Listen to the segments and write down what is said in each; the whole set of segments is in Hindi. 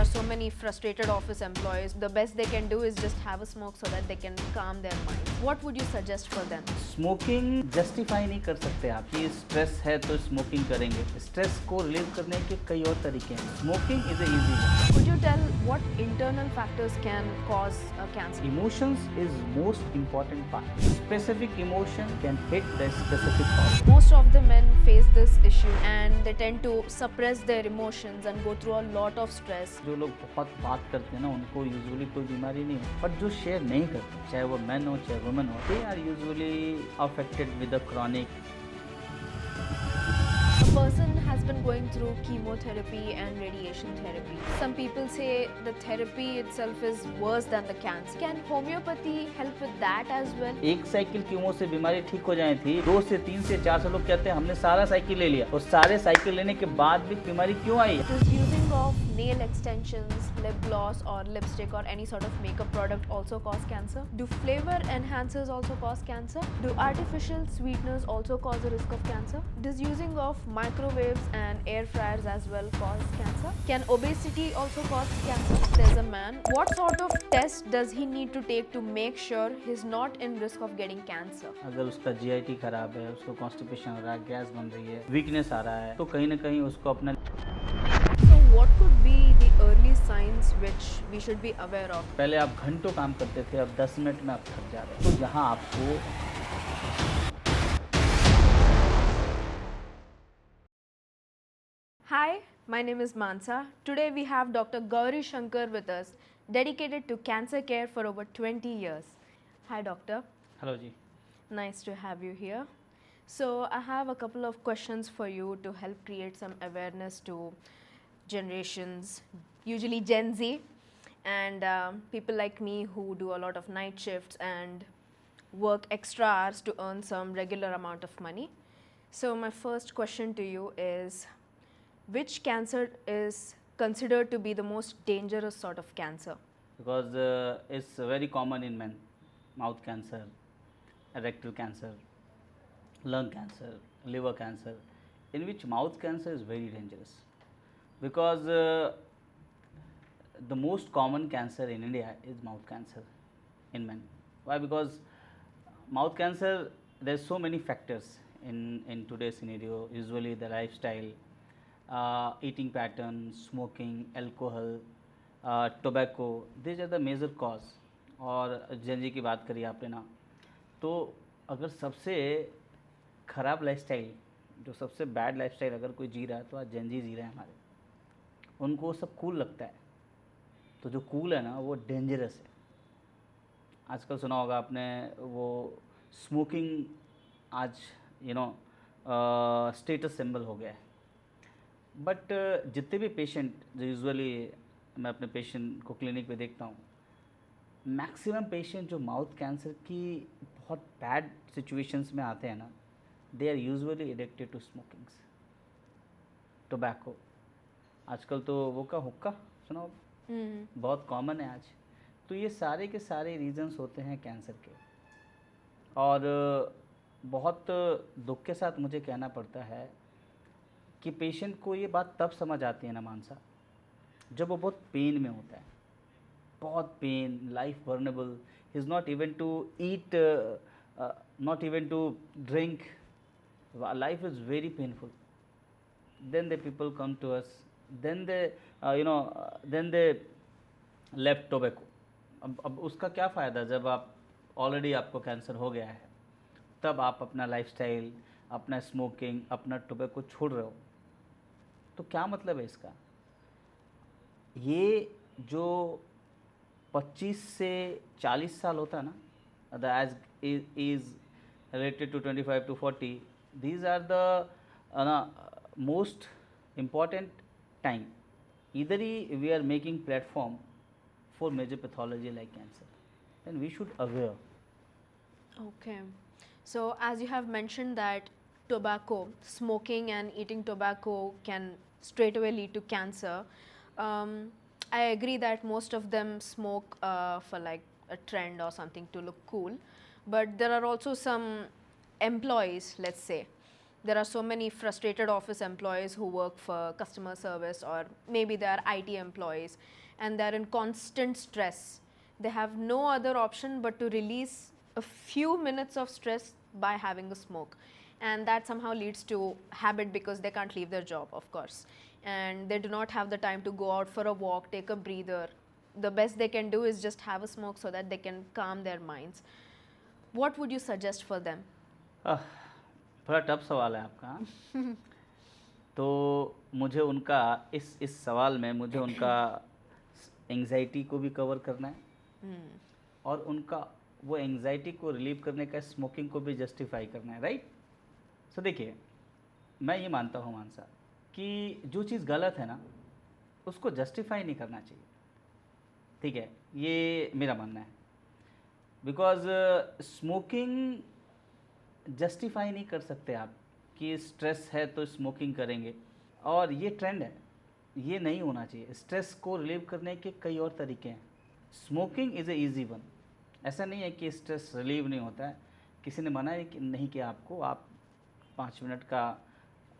are so many frustrated office employees. The best they can do is just have a smoke so that they can calm their mind. What would you suggest for them? Smoking justify नहीं कर सकते आप कि स्ट्रेस है तो स्मोकिंग करेंगे. स्ट्रेस को रिलीव करने के कई और तरीके हैं. Smoking is easy. Could you tell what internal factors can cause cancer? Emotions is most important part. Specific emotion can hit the specific cause. Most of the men face this issue and they tend to suppress their emotions and go through a lot of stress. जो लोग बहुत बात करते हैं ना उनको यूजुअली कोई बीमारी नहीं है, बट जो शेयर नहीं करते, चाहे वो मैन हो चाहे वुमेन हो, they are usually affected with the chronic. A person has been going through chemotherapy and radiation therapy. Some people say the therapy itself is worse than the cancer. Can homeopathy help with that as well? एक साइकिल कीमो से बीमारी ठीक हो जाए थी, 2 से 3 से 4 लोग कहते हैं हमने सारा साइकिल ले लिया, और सारे साइकिल लेने के बाद भी बीमारी क्यों आई? Does using of nail extensions, lip gloss or lipstick or any sort of makeup product also cause cancer? Do flavor enhancers also cause cancer? Do artificial sweeteners also cause a risk of cancer? Does using of microwaves and air fryers as well cause cancer? Can obesity also cause cancer? There's a man. What sort of test does he need to take to make sure he's not in risk of getting cancer? अगर उसका जीआईटी खराब है, उसको कॉन्स्टिपेशन हो रहा है, गैस बन रही है, वीकनेस आ रहा है, तो कहीं ना कहीं उसको अपना. So what could be the early signs which we should be aware of? पहले आप घंटों काम करते थे, अब 10 मिनट में आप थक जा रहे हैं. तो यहाँ आपको Hi, my name is Mansa. Today we have Dr. Gauri Shankar with us, dedicated to cancer care for over 20 years. Hi, doctor. Hello ji. Nice to have you here. So, I have a couple of questions for you to help create some awareness to generations, usually Gen Z, and people like me who do a lot of night shifts and work extra hours to earn some regular amount of money. So, my first question to you is, which cancer is considered to be the most dangerous sort of cancer? Because it's very common in men. Mouth cancer, rectal cancer, lung cancer, liver cancer, in which mouth cancer is very dangerous. Because the most common cancer in India is mouth cancer in men. Why? Because mouth cancer, there's so many factors in today's scenario. Usually the lifestyle, eating pattern, smoking, alcohol, tobacco, these are the major cause. और जेनजी की बात करी आपने ना, तो अगर सबसे ख़राब लाइफस्टाइल, जो सबसे बैड लाइफस्टाइल अगर कोई जी रहा है, तो आज जेनजी जी रहे हैं हमारे. उनको सब कूल लगता है, तो जो कूल है ना वो डेंजरस है. आजकल सुना होगा आपने, वो स्मोकिंग आज स्टेटस सिंबल हो गया है. बट जितने भी पेशेंट, जो यूजुअली मैं अपने पेशेंट को क्लिनिक पे देखता हूँ, मैक्सिमम पेशेंट जो माउथ कैंसर की बहुत बैड सिचुएशंस में आते हैं ना, they are usually addicted to smokings, tobacco. आजकल तो वो का हुक्का सुना होगा, बहुत कॉमन है आज. तो ये सारे के सारे रीजंस होते हैं कैंसर के. और बहुत दुख के साथ मुझे कहना पड़ता है कि पेशेंट को ये बात तब समझ आती है ना मानसा, जब वो बहुत पेन में होता है. बहुत pain, life vulnerable, he is not even to eat, not even to drink, life is very painful. Then the people come to us, then they left tobacco. अब उसका क्या फ़ायदा, जब आप ऑलरेडी आपको कैंसर हो गया है, तब आप अपना लाइफस्टाइल, अपना स्मोकिंग, अपना टोबैको छोड़ रहे हो, तो क्या मतलब है इसका? ये जो 25 से 40 साल होता है ना, the age is related to 25 to 40, these are the most important time. Either we are making platform for major pathology like cancer, then we should aware. Okay. So, as you have mentioned that tobacco, smoking and eating tobacco can straight away lead to cancer. I agree that most of them smoke for like a trend or something to look cool, but there are also some employees, let's say, there are so many frustrated office employees who work for customer service, or maybe they are IT employees, and they're in constant stress. They have no other option but to release a few minutes of stress by having a smoke, and that somehow leads to habit because they can't leave their job, of course, and they do not have the time to go out for a walk, take a breather. The best they can do is just have a smoke so that they can calm their minds. What would you suggest for them? आह, बड़ा टफ सवाल है आपका, हाँ? तो मुझे उनका इस सवाल में मुझे उनका एंग्जाइटी को भी कवर करना है और उनका वो एंग्जाइटी को रिलीव करने का स्मोकिंग को भी जस्टिफाई करना है, राइट? सो देखिए, मैं ये मानता हूँ मानसा कि जो चीज़ गलत है ना उसको जस्टिफाई नहीं करना चाहिए, ठीक है? ये मेरा मानना है, बिकॉज स्मोकिंग जस्टिफाई नहीं कर सकते आप कि स्ट्रेस है तो स्मोकिंग करेंगे, और ये ट्रेंड है, ये नहीं होना चाहिए। स्ट्रेस को रिलीव करने के कई और तरीके हैं, smoking is a easy one. ऐसा नहीं है कि स्ट्रेस रिलीव नहीं होता है, किसी ने मना है कि नहीं किया आपको, आप 5 मिनट का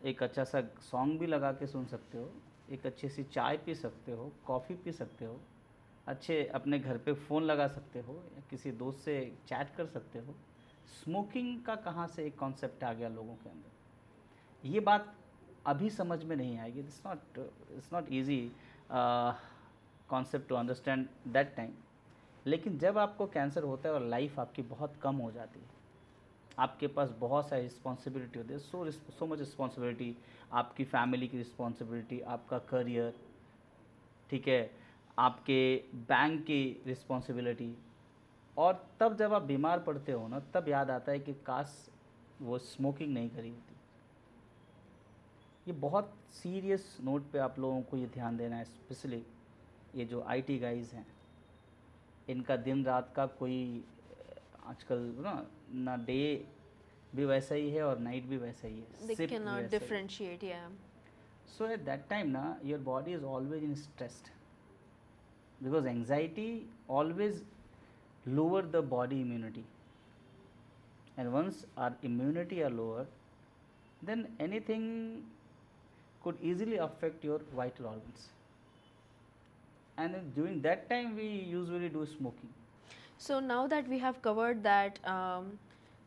एक अच्छा सा सॉन्ग भी लगा के सुन सकते हो, एक अच्छी सी चाय पी सकते हो, कॉफ़ी पी सकते हो, अच्छे अपने घर पे फ़ोन लगा सकते हो या किसी दोस्त से चैट कर सकते हो। स्मोकिंग का कहाँ से एक कॉन्सेप्ट आ गया लोगों के अंदर, ये बात अभी समझ में नहीं आएगी। It's not easy concept to understand that time. लेकिन जब आपको कैंसर होता है और लाइफ आपकी बहुत कम हो जाती है, आपके पास बहुत सारी रिस्पॉन्सिबिलिटी होती है, सो मच रिस्पॉन्सिबिलिटी, आपकी फैमिली की रिस्पॉन्सिबिलिटी, आपका करियर, ठीक है, आपके बैंक की रिस्पॉन्सिबिलिटी, और तब जब आप बीमार पड़ते हो ना, तब याद आता है कि काश वो स्मोकिंग नहीं करी होती। ये बहुत सीरियस नोट पे आप लोगों को ये ध्यान देना है, स्पेशली ये जो आईटी गाइज हैं, इनका दिन रात का कोई आजकल ना डे भी वैसा ही है और नाइट भी वैसा ही है, They शिफ्ट भी cannot वैसा ही है। differentiate, yeah. So at that time na, your body is always in stressed, because anxiety always lower the body immunity, and once our immunity are lower, then anything could easily affect your vital organs, and during that time we usually do smoking. So now that we have covered that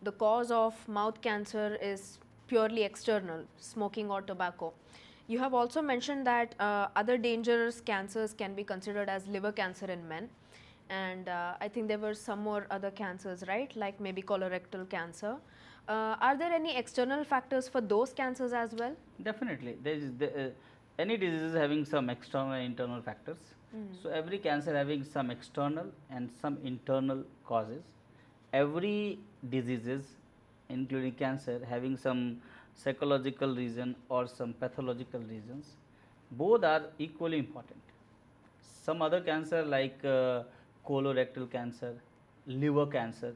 the cause of mouth cancer is purely external, smoking or tobacco, you have also mentioned that other dangerous cancers can be considered as liver cancer in men, and I think there were some more other cancers, right? Like maybe colorectal cancer. Are there any external factors for those cancers as well? Definitely, there is any disease is having some external and internal factors. So every cancer having some external and some internal causes. Every diseases, including cancer, having some psychological reason or some pathological reasons. Both are equally important. Some other cancer like colorectal cancer, liver cancer,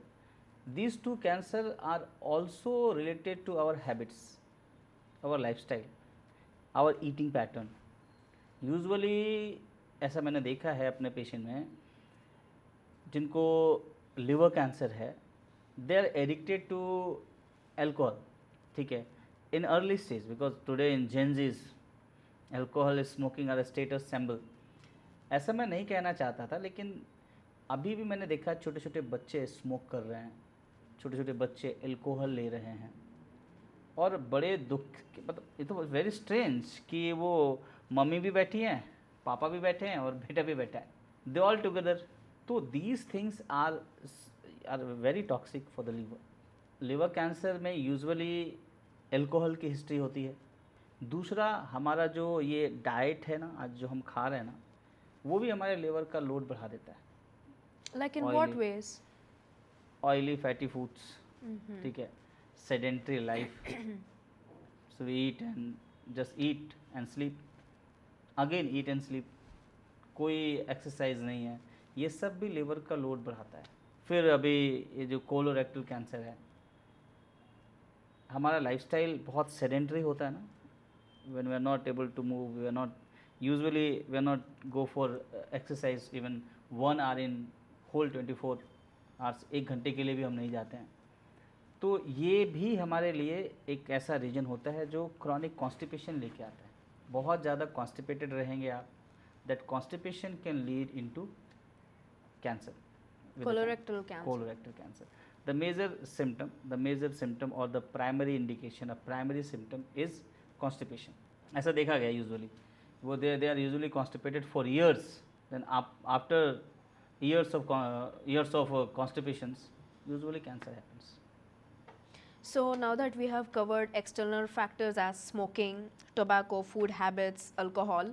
these two cancer are also related to our habits, our lifestyle, our eating pattern. Usually ऐसा मैंने देखा है अपने पेशेंट में, जिनको लिवर कैंसर है, they are addicted to alcohol, ठीक है, in early stage, because today in Gen Zs alcohol smoking are status symbol. ऐसा मैं नहीं कहना चाहता था, लेकिन अभी भी मैंने देखा छोटे छोटे बच्चे स्मोक कर रहे हैं, छोटे छोटे बच्चे एल्कोहल ले रहे हैं, और बड़े दुख, मतलब ये तो वेरी स्ट्रेंज कि वो मम्मी भी बैठी हैं, पापा भी बैठे हैं और बेटा भी बैठा है, दे ऑल टुगेदर। तो these things are very toxic for the liver. Liver cancer में यूजुअली एल्कोहल की हिस्ट्री होती है। दूसरा, हमारा जो ये डाइट है ना, आज जो हम खा रहे हैं ना, वो भी हमारे लिवर का लोड बढ़ा देता है। Like in Oily. what ways? Oily fatty foods, ठीक है, sedentary life, so we eat and just eat and sleep, again eat and sleep, कोई एक्सरसाइज नहीं है, ये सब भी लिवर का लोड बढ़ाता है। फिर अभी ये जो कोलोरेक्टल कैंसर है, हमारा लाइफस्टाइल बहुत सेडेंट्री होता है ना, when we are not able to move, we are not usually we are not go for exercise even 1 hour in whole 24 hours, 1 घंटे के लिए भी हम नहीं जाते हैं। तो ये भी हमारे लिए एक ऐसा रीजन होता है जो क्रॉनिक कॉन्स्टिपेशन लेके आता है। बहुत ज़्यादा कॉन्स्टिपेटेड रहेंगे आप, that constipation can lead into cancer, Colorectal cancer. colorectal cancer. The major symptom or the primary indication, a primary symptom is constipation. ऐसा देखा गया यूजुअली, वो they are usually constipated for years, then after years of constipations, usually cancer happens. So now that we have covered external factors as smoking, tobacco, food habits, alcohol,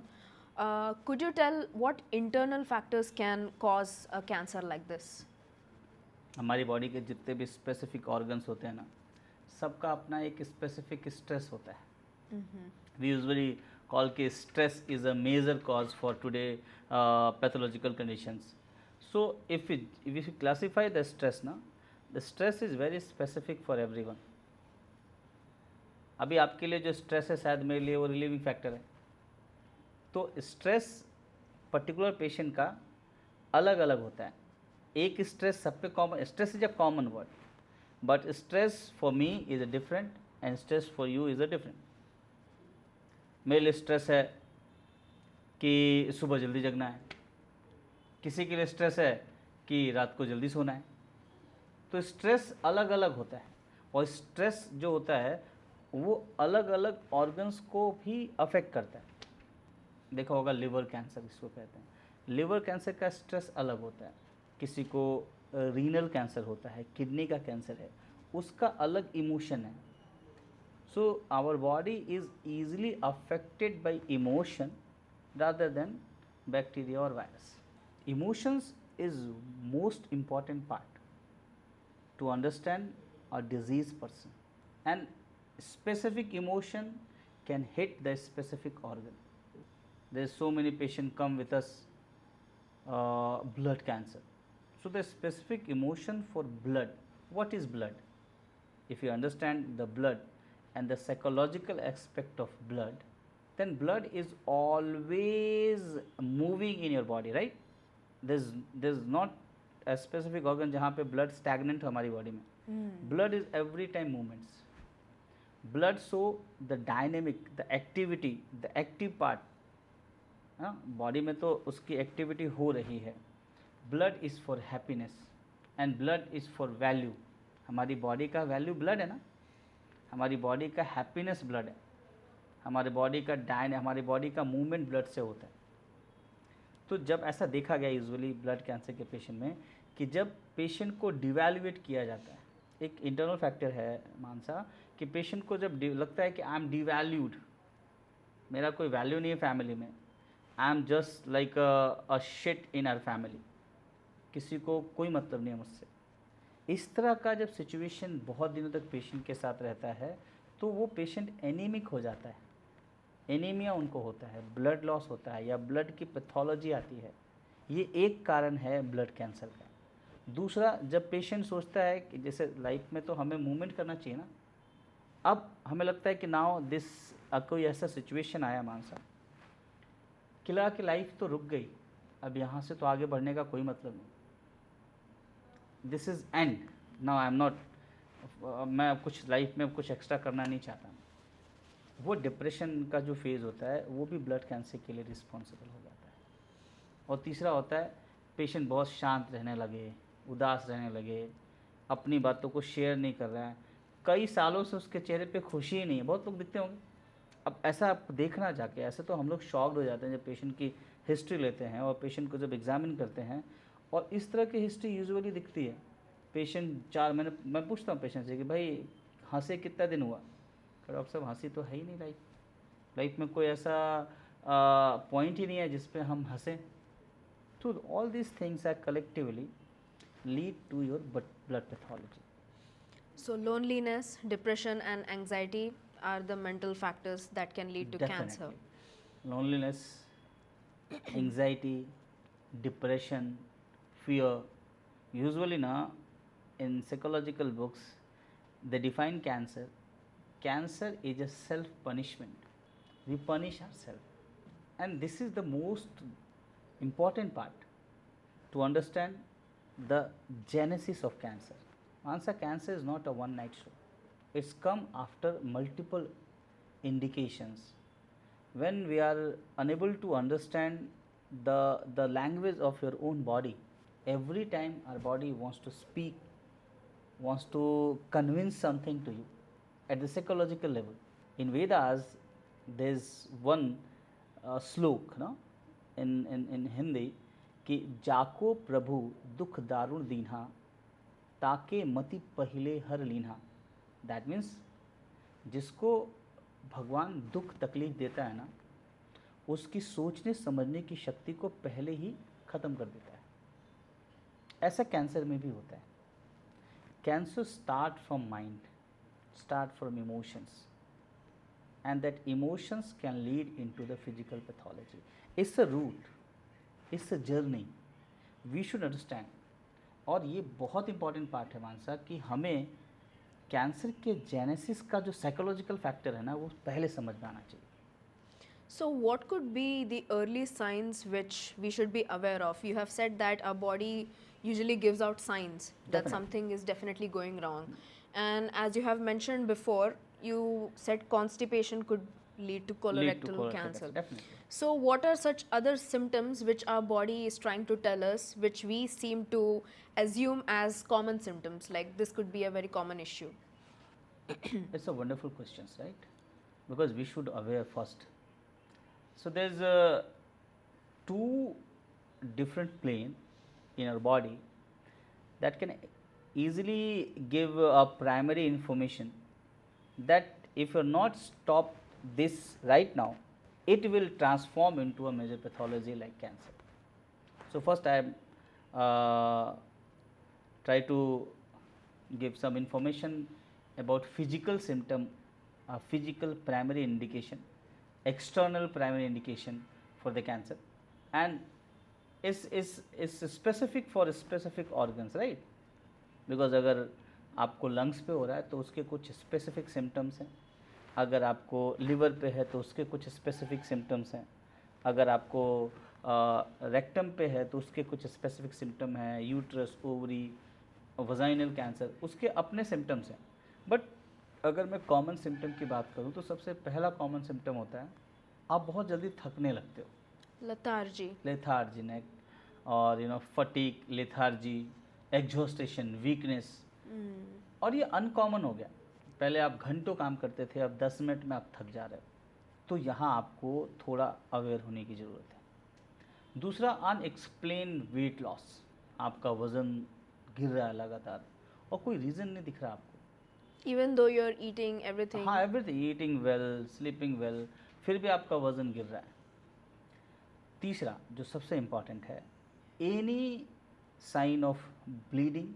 could you tell what internal factors can cause a cancer like this? हमारी बॉडी के जितने भी स्पेसिफिक ऑर्गन्स होते हैं ना, सबका अपना एक स्पेसिफिक स्ट्रेस होता है। वी यूजुअली कॉल के stress is a major cause for today pathological conditions. So if you classify the stress ना, the stress is very specific for everyone. अभी आपके लिए जो स्ट्रेस है शायद मेरे लिए वो रिलीविंग फैक्टर है। तो स्ट्रेस पर्टिकुलर पेशेंट का अलग अलग होता है। एक स्ट्रेस सब पे common, stress is a common word, but stress for me is a different and stress for you is a different. मेरे लिए स्ट्रेस है कि सुबह जल्दी जगना है, किसी के लिए स्ट्रेस है कि रात को जल्दी सोना है। तो स्ट्रेस अलग अलग होता है, और स्ट्रेस जो होता है वो अलग अलग ऑर्गन्स को भी अफेक्ट करता है। देखा होगा लिवर कैंसर इसको कहते हैं। लिवर कैंसर का स्ट्रेस अलग होता है, किसी को रीनल कैंसर होता है, किडनी का कैंसर है, उसका अलग इमोशन है। So our body is easily affected by emotion rather than bacteria or virus. Emotions is most important part to understand a diseased person, and specific emotion can hit the specific organ. There's so many patients come with us blood cancer. So the specific emotion for blood, what is blood? If you understand the blood and the psychological aspect of blood, then blood is always moving in your body, right? There's not a specific organ जहाँ पे blood stagnant हो हमारी body में. Blood is every time movements. Blood show the dynamic, the activity, the active part. हाँ, बॉडी में तो उसकी एक्टिविटी हो रही है। Blood is for happiness and blood is for value. हमारी बॉडी का वैल्यू ब्लड है ना, हमारी बॉडी का हैप्पीनेस ब्लड है, हमारे बॉडी का मूवमेंट ब्लड से होता है। तो जब ऐसा देखा गया यूजुअली ब्लड कैंसर के पेशेंट में कि जब पेशेंट को डिवैल्यूएट किया जाता है, एक इंटरनल फैक्टर है मानसा कि पेशेंट को जब लगता है कि आई एम डिवैल्यूड, मेरा कोई वैल्यू नहीं है फैमिली में, I am just like a shit in our family, किसी को कोई मतलब नहीं है मुझसे, इस तरह का जब सिचुएशन बहुत दिनों तक पेशेंट के साथ रहता है तो वो पेशेंट एनीमिक हो जाता है। एनीमिया उनको होता है, ब्लड लॉस होता है या ब्लड की पैथोलॉजी आती है। ये एक कारण है ब्लड कैंसर का। दूसरा, जब पेशेंट सोचता है कि जैसे लाइफ में तो हमें मूवमेंट करना चाहिए ना, अब हमें लगता है कि नाउ दिस कोई ऐसा सिचुएशन आया मानसा कि लगा कि लाइफ तो रुक गई, अब यहाँ से तो आगे बढ़ने का कोई मतलब नहीं, this is and, now I am not, मैं कुछ लाइफ में कुछ एक्स्ट्रा करना नहीं चाहता। वो डिप्रेशन का जो फेज़ होता है वो भी ब्लड कैंसर के लिए रिस्पॉन्सिबल हो जाता है। और तीसरा होता है पेशेंट बहुत शांत रहने लगे, उदास रहने लगे, अपनी बातों को शेयर नहीं कर रहा है, कई सालों से उसके चेहरे पे खुशी ही नहीं है। बहुत लोग दिखते होंगे, अब ऐसा आप देखना जाके, ऐसे तो हम लोग शॉक्ड हो जाते हैं जब पेशेंट की हिस्ट्री लेते हैं और पेशेंट को जब एग्जामिन करते हैं और इस तरह की हिस्ट्री यूजुअली दिखती है। पेशेंट 4 महीने, मैं पूछता हूँ पेशेंट से कि भाई हंसे कितना दिन हुआ, डॉक्टर साहब हंसी तो है ही नहीं, लाइफ में कोई ऐसा पॉइंट ही नहीं है जिस पे हम हंसें। तो all these things are collectively lead to your blood pathology. So loneliness, depression and anxiety are the mental factors that can lead to cancer. Loneliness, anxiety, depression, fear. Usually na in psychological books they define cancer. Cancer is a self punishment. We punish ourselves, and this is the most important part to understand the genesis of cancer. Answer: cancer is not a one night show. It's come after multiple indications. When we are unable to understand the language of your own body, every time our body wants to speak, wants to convince something to you at the psychological level. In Vedas, there's one slok, no, in Hindi, कि जाको प्रभु दुख दारुण दीन्हा ताके मति पहिले हर लीन्हा. दैट मीन्स जिसको भगवान दुख तकलीफ देता है ना, उसकी सोचने समझने की शक्ति को पहले ही ख़त्म कर देता है. ऐसा कैंसर में भी होता है. Cancer start from mind, start from emotions, and that emotions can lead into the physical pathology. It's a route, it's a journey. We should understand. और ये बहुत इंपॉर्टेंट पार्ट है मानसा कि हमें कैंसर के जेनेसिस का जो साइकोलॉजिकल फैक्टर है ना, वो पहले समझ में आना चाहिए. So, what could be the early signs which we should be aware of? You have said that our body usually gives out signs that Definitely. something is definitely going wrong. And as you have mentioned before, you said constipation could lead to colorectal cancer. Definitely. So, what are such other symptoms which our body is trying to tell us, which we seem to assume as common symptoms? Like this could be a very common issue. It's a wonderful question, right? Because we should aware first. So there's two different plane in our body that can easily give a primary information that if you're not stop this right now, it will transform into a major pathology like cancer. So first I try to give some information about physical symptom, physical primary indication, external primary indication for the cancer, and is specific for specific organs, right? Because अगर आपको लंग्स पे हो रहा है तो उसके कुछ स्पेसिफिक सिम्टम्स हैं, अगर आपको लिवर पे है तो उसके कुछ स्पेसिफिक सिम्टम्स हैं, अगर आपको रेक्टम पे है तो उसके कुछ स्पेसिफिक सिम्टम हैं, यूट्रस, ओवरी, वजाइनल कैंसर, उसके अपने सिम्टम्स हैं. बट अगर मैं कॉमन सिम्टम की बात करूं तो सबसे पहला कॉमन सिम्टम होता है आप बहुत जल्दी थकने लगते हो, Lethargy. लेथार्जी नेक, और फटीक, लेथार्जी, एग्जॉस्टेशन, वीकनेस. और ये अनकॉमन हो गया. पहले आप घंटों काम करते थे, अब 10 मिनट में आप थक जा रहे हो. तो यहाँ आपको थोड़ा अवेयर होने की ज़रूरत है. दूसरा, अनएक्सप्लेन वेट लॉस. आपका वज़न गिर रहा है लगातार और कोई रीज़न नहीं दिख रहा आपको. Even though you're eating everything. हाँ, everything, eating well, sleeping well, फिर भी आपका वज़न गिर रहा है. तीसरा जो सबसे इम्पॉर्टेंट है, एनी साइन ऑफ ब्लीडिंग,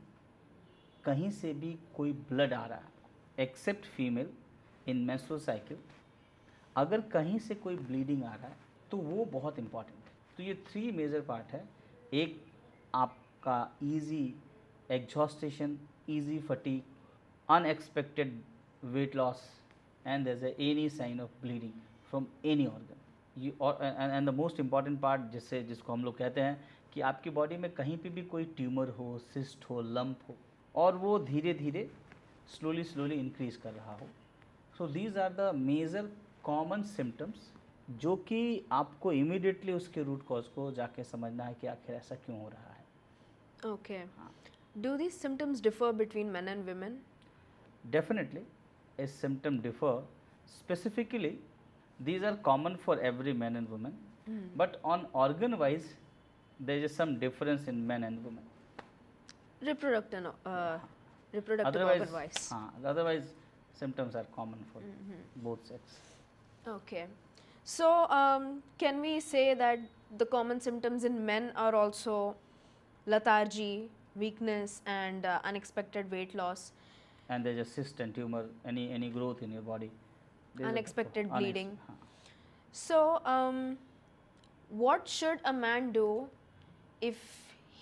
कहीं से भी कोई ब्लड आ रहा है except female in menstrual cycle, अगर कहीं से कोई ब्लीडिंग आ रहा है तो वो बहुत इम्पॉर्टेंट है. तो ये 3 मेजर पार्ट है. एक आपका easy exhaustion, easy fatigue, unexpected weight loss, and there is any sign of bleeding from any organ. And the most important part जिसको हम लोग कहते हैं कि आपकी बॉडी में कहीं पे भी कोई ट्यूमर हो, सिस्ट हो, लंप हो, और वो धीरे धीरे स्लोली इंक्रीज कर रहा हो. So these are the major common symptoms जो कि आपको इमीडिएटली उसके रूट कॉज को जाके समझना है कि आखिर ऐसा क्यों हो रहा है. Okay. Do these symptoms differ between men and women? Definitely, a symptom differ. Specifically, these are common for every man and woman, but on organ wise, there is some difference in men and women. Reproductive Otherwise, organ wise. otherwise symptoms are common for both sexes. Okay. So, can we say that the common symptoms in men are also lethargy, weakness, and unexpected weight loss, And there is a cyst and tumor, any growth in your body. There is a- unexpected unex- bleeding? हाँ. So, what should a man do if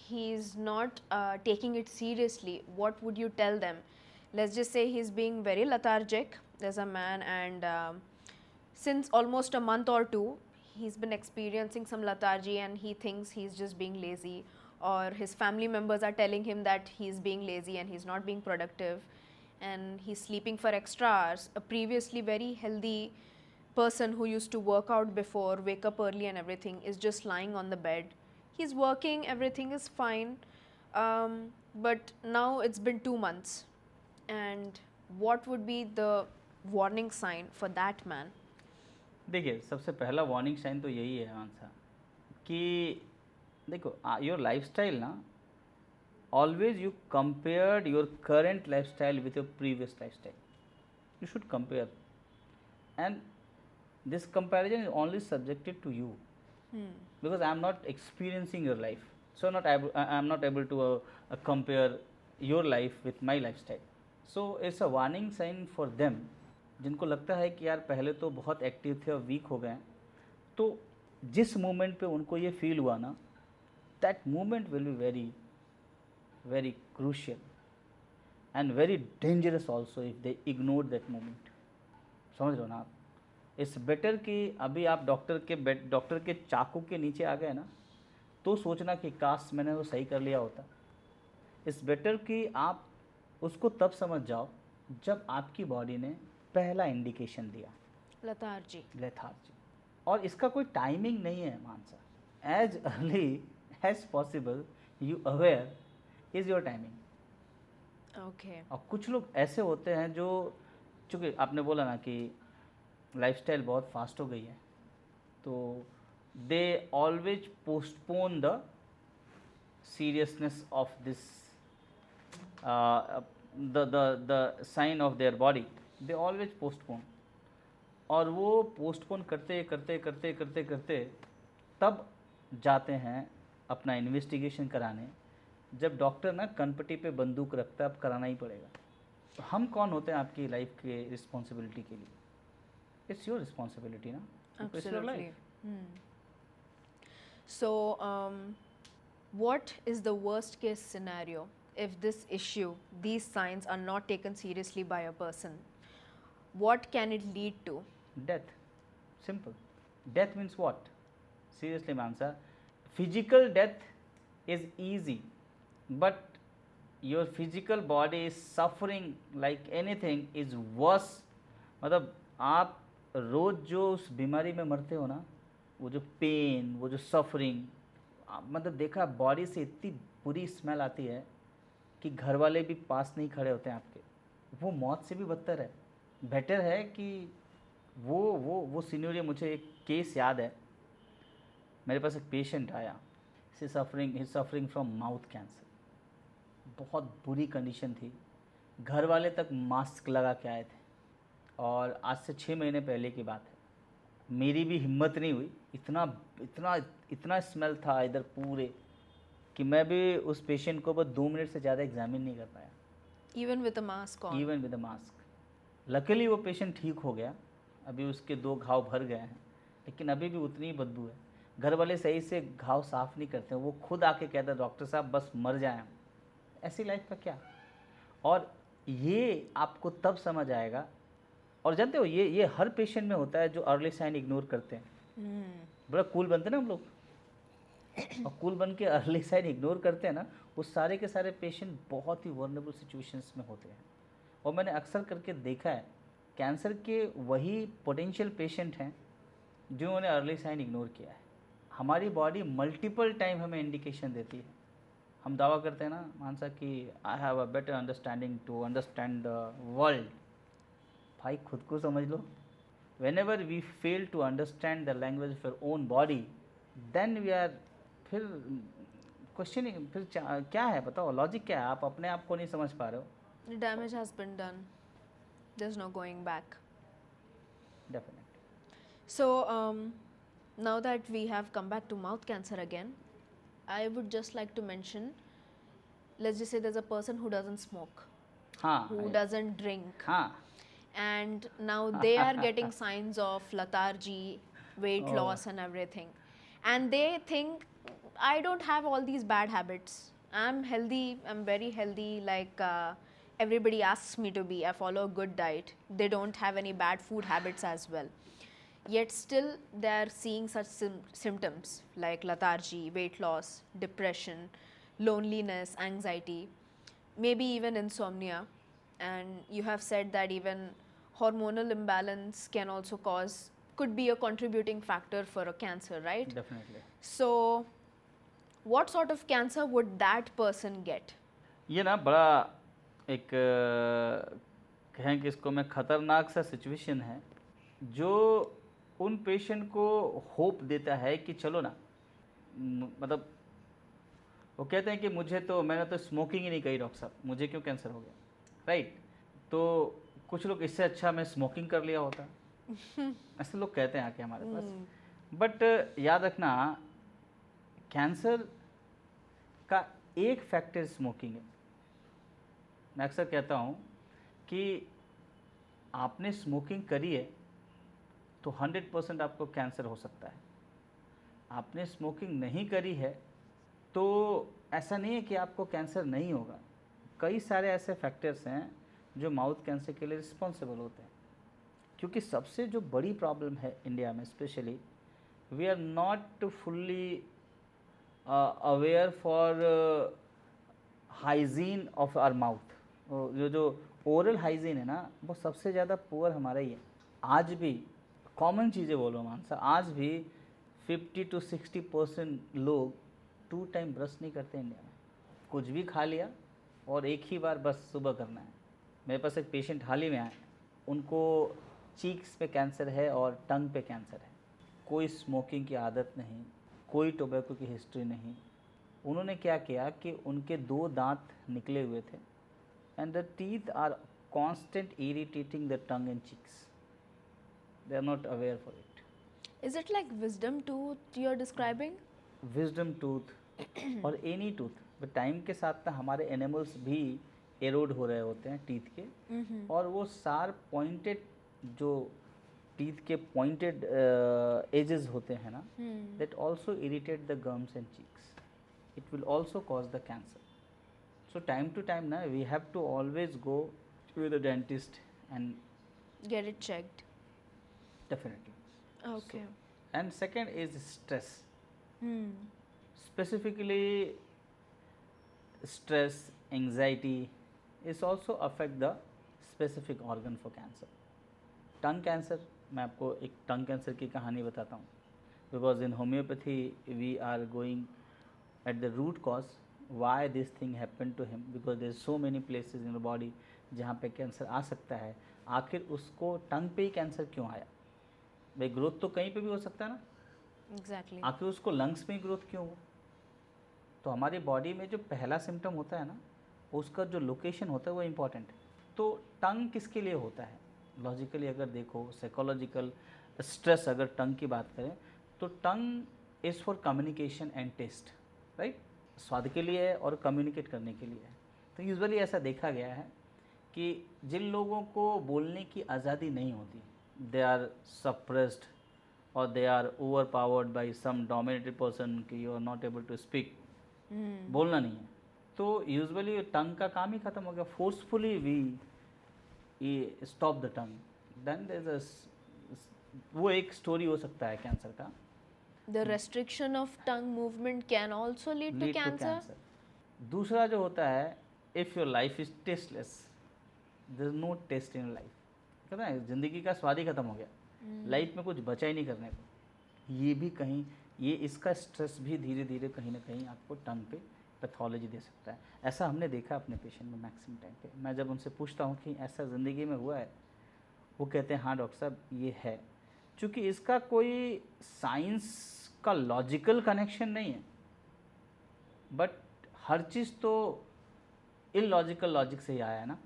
he's not taking it seriously? What would you tell them? Let's just say he's being very lethargic. There's a man, and since almost a month or two, he's been experiencing some lethargy, and he thinks he's just being lazy, or his family members are telling him that he's being lazy and he's not being productive and he's sleeping for extra hours. A previously very healthy person who used to work out before, wake up early and everything, is just lying on the bed. He's working, everything is fine, but now it's been 2 months. And what would be the warning sign for that man? देखिए, सबसे पहला वार्निंग साइन तो यही है आंसर कि देखो, योर लाइफस्टाइल ना, always you compared your current lifestyle with your previous lifestyle. You should compare, and this comparison is only subjected to you, because I am not experiencing your life, so I am not able to compare your life with my lifestyle. So it's a warning sign for them जिनको लगता है कि यार पहले तो बहुत एक्टिव थे और वीक हो गए, तो जिस मोमेंट पे उनको ये फील हुआ ना, that moment will be very very crucial and very dangerous also if they ignore that moment. समझ रहे हो ना आप? इट्स बेटर कि अभी आप डॉक्टर के चाकू के नीचे आ गए ना, तो सोचना कि काश मैंने वो सही कर लिया होता. इट्स बेटर कि आप उसको तब समझ जाओ जब आपकी बॉडी ने पहला इंडिकेशन दिया, लेथार्जी. और इसका कोई टाइमिंग नहीं है Mansa. As early as possible you aware is your timing. Okay. और कुछ लोग ऐसे होते हैं जो, चूँकि आपने बोला ना कि लाइफस्टाइल बहुत फास्ट हो गई है, तो they always postpone the seriousness of this, the sign of their body, they always postpone. और वो पोस्टपोन करते करते करते करते करते तब जाते हैं अपना इन्वेस्टिगेशन कराने, जब डॉक्टर ना कनपट्टी पे बंदूक रखता है, अब कराना ही पड़ेगा. तो हम कौन होते हैं आपकी लाइफ के रिस्पॉन्सिबिलिटी के लिए? इट्स योर रिस्पॉन्सिबिलिटी ना. Absolutely. So, what is the worst case scenario if this issue, these signs are not taken seriously by a person? What can it lead to? Death. Simple. Death means what? Seriously, Mansa. Physical death is easy, but your physical body is suffering like anything is worse. मतलब आप रोज़ जो उस बीमारी में मरते हो ना, वो जो पेन, वो जो सफरिंग, मतलब देखा, बॉडी से इतनी बुरी स्मेल आती है कि घर वाले भी पास नहीं खड़े होते हैं आपके. वो मौत से भी बदतर है. बेटर है कि वो सिनेरियो. मुझे एक केस याद है, मेरे पास एक पेशेंट आया, ही सफरिंग फ्रॉम माउथ कैंसर. बहुत बुरी कंडीशन थी. घर वाले तक मास्क लगा के आए थे, और आज से 6 महीने पहले की बात है. मेरी भी हिम्मत नहीं हुई, इतना स्मेल था इधर पूरे, कि मैं भी उस पेशेंट को बस 2 मिनट से ज़्यादा एग्जामिन नहीं कर पाया. Even with a mask on. Even with a mask. Luckily वो पेशेंट ठीक हो गया, अभी उसके 2 घाव भर गए हैं, लेकिन अभी भी उतनी ही बदबू है. घर वाले सही से घाव साफ़ नहीं करते, वो खुद आके कहते हैं डॉक्टर साहब बस मर जाएं. ऐसी लाइफ का क्या? और ये आपको तब समझ आएगा. और जानते हो, ये हर पेशेंट में होता है जो अर्ली साइन इग्नोर करते हैं. बड़ा कूल बनते हैं ना हम लोग, और कूल बन के अर्ली साइन इग्नोर करते हैं ना, वो सारे के सारे पेशेंट बहुत ही वर्नेबल सिचुएशंस में होते हैं. और मैंने अक्सर करके देखा है, कैंसर के वही पोटेंशियल पेशेंट हैं जिन्होंने अर्ली साइन इग्नोर किया है. हमारी बॉडी मल्टीपल टाइम हमें इंडिकेशन देती है. हम दावा करते हैं ना मानसा कि I have a better understanding to understand the world. भाई खुद को समझ लो. Whenever we fail to understand the language of your own body, then we are, फिर क्वेश्चनिंग, फिर क्या है बताओ, लॉजिक क्या है? आप अपने आप को नहीं समझ पा रहे हो. The damage has been done. There's no going back. Definitely. So, now that we have come back to mouth cancer again, I would just like to mention, let's just say there's a person who doesn't smoke, हाँ. who doesn't drink, हाँ. and now they are getting signs of lethargy, weight Oh. loss and everything, and they think, I don't have all these bad habits, I'm healthy, I'm very healthy, like everybody asks me to be, I follow a good diet, they don't have any bad food habits as well. yet still they are seeing such symptoms like lethargy, weight loss, depression, loneliness, anxiety, maybe even insomnia. And you have said that even hormonal imbalance can also could be a contributing factor for a cancer, right? Definitely. So what sort of cancer would that person get? ये ना बड़ा एक कहें कि इसको मैं ख़तरनाक सा सिचुएशन है जो उन पेशेंट को होप देता है कि चलो ना, मतलब वो कहते हैं कि मैंने तो स्मोकिंग ही नहीं करी डॉक्टर साहब, मुझे क्यों कैंसर हो गया, राइट? तो कुछ लोग इससे अच्छा मैं स्मोकिंग कर लिया होता, ऐसे लोग कहते हैं आके हमारे पास। बट याद रखना, कैंसर का एक फैक्टर स्मोकिंग है। मैं अक्सर कहता हूँ कि आपने स्मोकिंग करी है तो 100% आपको कैंसर हो सकता है। आपने स्मोकिंग नहीं करी है तो ऐसा नहीं है कि आपको कैंसर नहीं होगा। कई सारे ऐसे फैक्टर्स हैं जो माउथ कैंसर के लिए रिस्पॉन्सिबल होते हैं, क्योंकि सबसे जो बड़ी प्रॉब्लम है इंडिया में specially, we are not fully aware for hygiene of our mouth. जो ओरल हाइजीन है ना, वो सबसे ज़्यादा पुअर हमारा ही है। आज भी कॉमन चीज़ें बोलो मानसा, आज भी 50 to 60% लोग 2 टाइम ब्रश नहीं करते इंडिया में। कुछ भी खा लिया और एक ही बार बस सुबह करना है। मेरे पास एक पेशेंट हाल ही में आए, उनको चीक्स पे कैंसर है और टंग पे कैंसर है। कोई स्मोकिंग की आदत नहीं, कोई टोबैको की हिस्ट्री नहीं। उन्होंने क्या किया कि उनके 2 दांत निकले हुए थे and the teeth are constant irritating the tongue and cheeks. They are not aware for it. Is it like wisdom tooth you're describing? Wisdom tooth और एनी टूथ, बट टाइम के साथ ना हमारे एनिमल्स भी एरोड हो रहे होते हैं टीथ के, और वो सार पॉइंटेड जो टीथ के पॉइंटेड एजेस होते हैं ना, that also irritate the gums and cheeks. It will also cause the cancer. So time to time ना we have to always go with the dentist and Get it checked. Definitely. Okay. And second is stress. Hmm. Specifically, stress, anxiety is also affect the specific organ for cancer. Tongue cancer, मैं आपको एक टंग कैंसर की कहानी बताता हूँ, because in homeopathy we are going at the root cause why this thing happen to him, because there so many places in the body जहाँ पे कैंसर आ सकता है। आखिर उसको टंग पे ही कैंसर क्यों आया? भाई ग्रोथ तो कहीं पे भी हो सकता है ना, Exactly. आखिर उसको लंग्स में ग्रोथ क्यों हो? तो हमारी बॉडी में जो पहला सिम्टम होता है ना, उसका जो लोकेशन होता है वो इम्पॉर्टेंट है। तो टंग किसके लिए होता है? लॉजिकली अगर देखो, साइकोलॉजिकल स्ट्रेस अगर टंग की बात करें तो tongue is for communication and taste, right? स्वाद के लिए है और कम्युनिकेट करने के लिए है। तो यूजुअली ऐसा देखा गया है कि जिन लोगों को बोलने की आज़ादी नहीं होती, they are suppressed or they are overpowered by some dominated person कि you are not able to speak, बोलना नहीं है, तो यूजुअली टंग का काम ही खत्म हो गया। Forcefully we stop the tongue, then there is वो एक स्टोरी हो सकता है कैंसर का। The restriction of tongue movement can also lead to cancer. दूसरा जो होता है, if your life is tasteless, there is no taste in life. कहते हैं ज़िंदगी का स्वाद ही खत्म हो गया, लाइफ में कुछ बचा ही नहीं करने को। ये भी कहीं, ये इसका स्ट्रेस भी धीरे धीरे कहीं ना कहीं आपको टंग पे पैथोलॉजी दे सकता है। ऐसा हमने देखा अपने पेशेंट में मैक्सिमम टाइम पे। मैं जब उनसे पूछता हूँ कि ऐसा ज़िंदगी में हुआ है, वो कहते हैं हाँ डॉक्टर साहब ये है। चूँकि इसका कोई साइंस का लॉजिकल कनेक्शन नहीं है, बट हर चीज़ तो इलॉजिकल लॉजिक से ही आया है ना।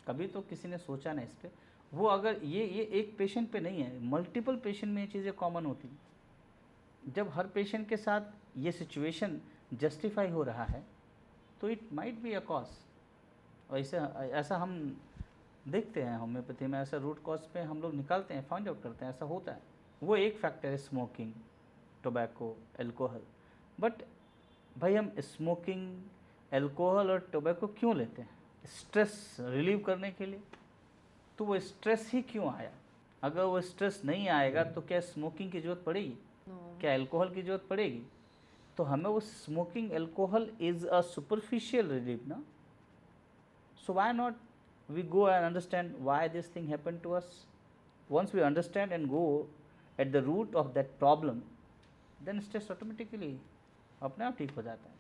कभी तो किसी ने सोचा ना इस पर। वो अगर ये एक पेशेंट पे नहीं है, मल्टीपल पेशेंट में ये चीज़ें कॉमन होती हैं। जब हर पेशेंट के साथ ये सिचुएशन जस्टिफाई हो रहा है तो it might be a cause. और ऐसा हम देखते हैं होम्योपैथी में, ऐसा रूट कॉज पे हम लोग निकालते हैं, फाइंड आउट करते हैं, ऐसा होता है। वो एक फैक्टर है स्मोकिंग, टोबैको, एल्कोहल। बट भाई हम स्मोकिंग, एल्कोहल और टोबैको क्यों लेते हैं? स्ट्रेस रिलीव करने के लिए। तो वो स्ट्रेस ही क्यों आया? अगर वो स्ट्रेस नहीं आएगा तो क्या स्मोकिंग की ज़रूरत पड़ेगी, No. क्या अल्कोहल की ज़रूरत पड़ेगी? तो हमें वो smoking alcohol is a superficial relief ना. So why not we go and understand why this thing happened to us? Once we understand and go at the root of that problem, then stress automatically अपने आप ठीक हो जाता है.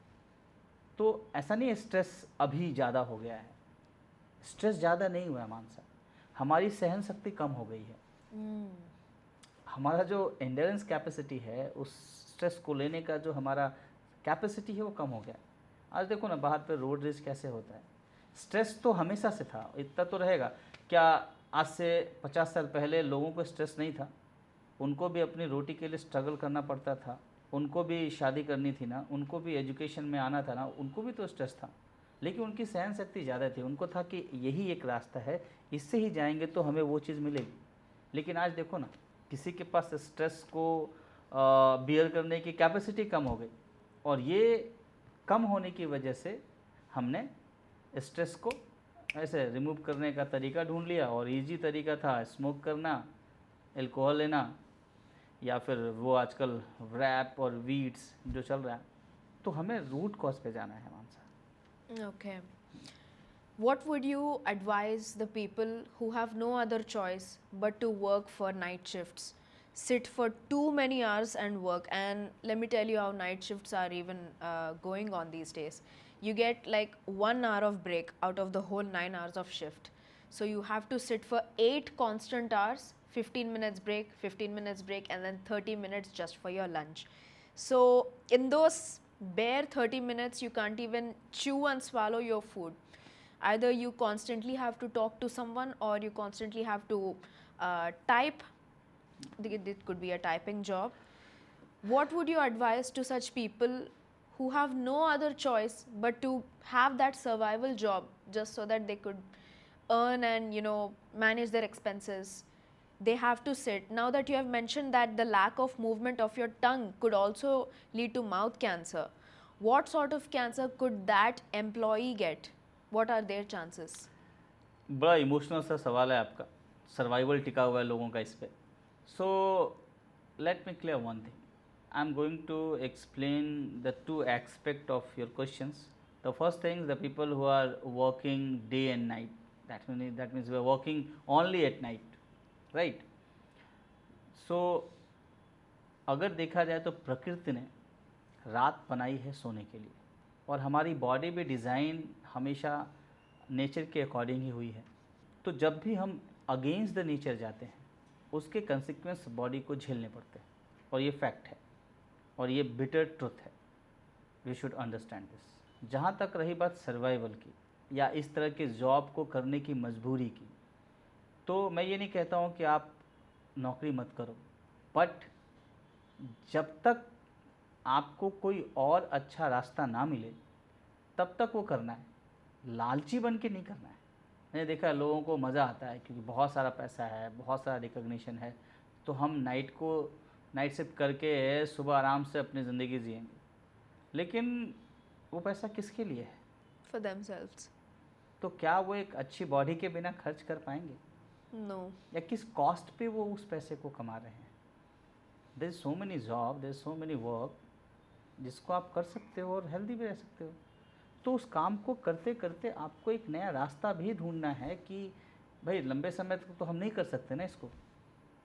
तो ऐसा नहीं है स्ट्रेस अभी ज़्यादा हो गया है, स्ट्रेस ज़्यादा नहीं हुआ है मानसा, हमारी सहन शक्ति कम हो गई है. Mm. हमारा जो एंड्योरेंस कैपेसिटी है, उस स्ट्रेस को लेने का जो हमारा कैपेसिटी है वो कम हो गया है. आज देखो ना बाहर पे रोड रेज कैसे होता है. स्ट्रेस तो हमेशा से था, इतना तो रहेगा. क्या आज से 50 साल पहले लोगों को स्ट्रेस नहीं था? उनको भी अपनी रोटी के लिए स्ट्रगल करना पड़ता था, उनको भी शादी करनी थी ना, उनको भी एजुकेशन में आना था ना, उनको भी तो स्ट्रेस था. लेकिन उनकी सहन शक्ति ज़्यादा थी, उनको था कि यही एक रास्ता है, इससे ही जाएंगे तो हमें वो चीज़ मिलेगी. लेकिन आज देखो ना, किसी के पास स्ट्रेस को बियर करने की कैपेसिटी कम हो गई, और ये कम होने की वजह से हमने स्ट्रेस को ऐसे रिमूव करने का तरीका ढूंढ लिया. और इजी तरीका था स्मोक करना, अल्कोहल लेना, या फिर वो आजकल रैप और वीड्स जो चल रहा है. तो हमें रूट कॉज पे जाना है मानसा. Okay. What would you advise the people who have no other choice but to work for night shifts, sit for too many hours and work? And let me tell you how night shifts are even going on these days. You get like 1 hour of break out of the whole 9 hours of shift. So you have to sit for 8 constant hours, 15 minutes break, 15 minutes break, and then 30 minutes just for your lunch. So in those bare 30 minutes, you can't even chew and swallow your food. Either you constantly have to talk to someone, or you constantly have to type. It could be a typing job. What would you advise to such people who have no other choice but to have that survival job just so that they could earn and manage their expenses? They have to sit. Now that you have mentioned that the lack of movement of your tongue could also lead to mouth cancer, what sort of cancer could that employee get? What are their chances? बड़ा इमोशनल सा सवाल है आपका. सर्वाइवल टिका हुआ है लोगों का इस पे. So let me clear one thing. I am going to explain the two aspect of your questions. The first thing, the people who are working day and night, that means we are working only at night, right? So अगर देखा जाए तो प्रकृति ने रात बनाई है सोने के लिए, और हमारी बॉडी भी डिज़ाइन हमेशा नेचर के अकॉर्डिंग ही हुई है. तो जब भी हम अगेंस्ट द नेचर जाते हैं, उसके कंसिक्वेंस बॉडी को झेलने पड़ते हैं, और ये फैक्ट है, और ये बिटर ट्रुथ है. We should understand this. जहाँ तक रही बात सर्वाइवल की या इस तरह के जॉब को करने की मजबूरी की, तो मैं ये नहीं कहता हूँ कि आप नौकरी मत करो, बट जब तक आपको कोई और अच्छा रास्ता ना मिले तब तक वो करना है. लालची बन के नहीं करना है. मैंने देखा है लोगों को मज़ा आता है क्योंकि बहुत सारा पैसा है, बहुत सारा रिकग्निशन है, तो हम नाइट शिफ्ट करके सुबह आराम से अपनी ज़िंदगी जिएंगे. लेकिन वो पैसा किसके लिए है? For themselves. तो क्या वो एक अच्छी बॉडी के बिना खर्च कर पाएंगे? No. या किस कॉस्ट पे वो उस पैसे को कमा रहे हैं? There is so many job, there is so many work जिसको आप कर सकते हो और हेल्दी भी रह सकते हो. तो उस काम को करते करते आपको एक नया रास्ता भी ढूंढना है कि भाई लंबे समय तक तो हम नहीं कर सकते ना इसको.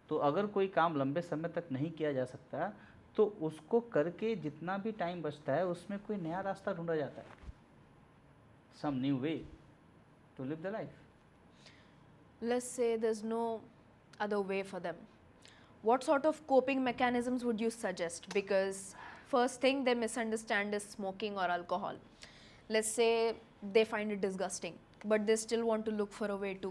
तो अगर कोई काम लंबे समय तक नहीं किया जा सकता, तो उसको करके जितना भी टाइम बचता है उसमें कोई नया रास्ता ढूंढा जाता है. Some new way to live the life. Let's say there's no other way for them. What sort of coping mechanisms would you suggest? Because first thing they misunderstand is smoking or alcohol. Let's say they find it disgusting, but they still want to look for a way to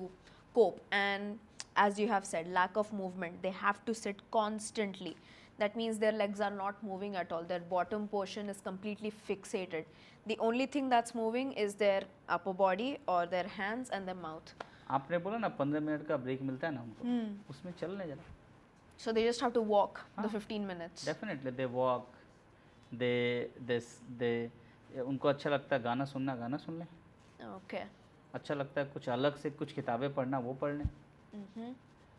cope. And as you have said, lack of movement. They have to sit constantly. That means their legs are not moving at all. Their bottom portion is completely fixated. The only thing that's moving is their upper body or their hands and their mouth. आपने बोला ना 15 मिनट का ब्रेक मिलता है ना हमको, उसमें चलने जरा. So they just have to walk the हाँ. 15 minutes. डेफिनेटली दे वॉक, दे उनको अच्छा लगता है गाना सुनना, गाना सुन लें. Okay. अच्छा लगता है कुछ अलग से कुछ किताबें पढ़ना, वो पढ़ लें. Mm-hmm.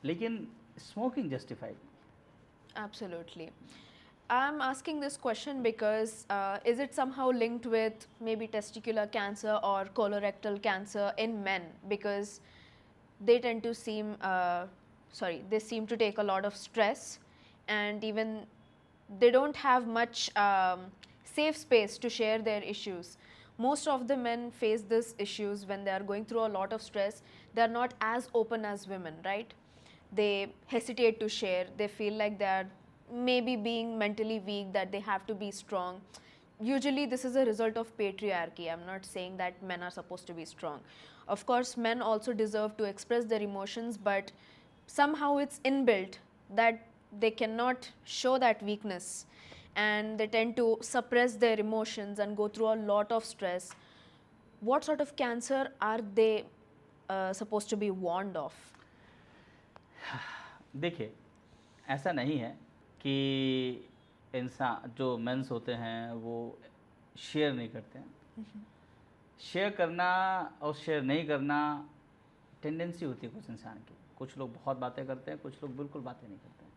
लेकिन smoking justified. Absolutely. I'm asking this question because is it somehow linked with maybe testicular cancer or colorectal cancer in men? Because they tend to seem, they seem to take a lot of stress, and even they don't have much safe space to share their issues. Most of the men face these issues when they are going through a lot of stress. They are not as open as women, right? They hesitate to share. They feel like they are maybe being mentally weak, that they have to be strong. Usually this is a result of patriarchy. I'm not saying that men are supposed to be strong. Of course men also deserve to express their emotions, but somehow it's inbuilt that they cannot show that weakness, and they tend to suppress their emotions and go through a lot of stress. What sort of cancer are they supposed to be warned of? देखिए, ऐसा नहीं है कि इंसान जो मेंस होते हैं वो शेयर नहीं करते हैं। शेयर करना और शेयर नहीं करना टेंडेंसी होती है कुछ इंसान की। कुछ लोग बहुत बातें करते हैं, कुछ लोग बिल्कुल बातें नहीं करते हैं।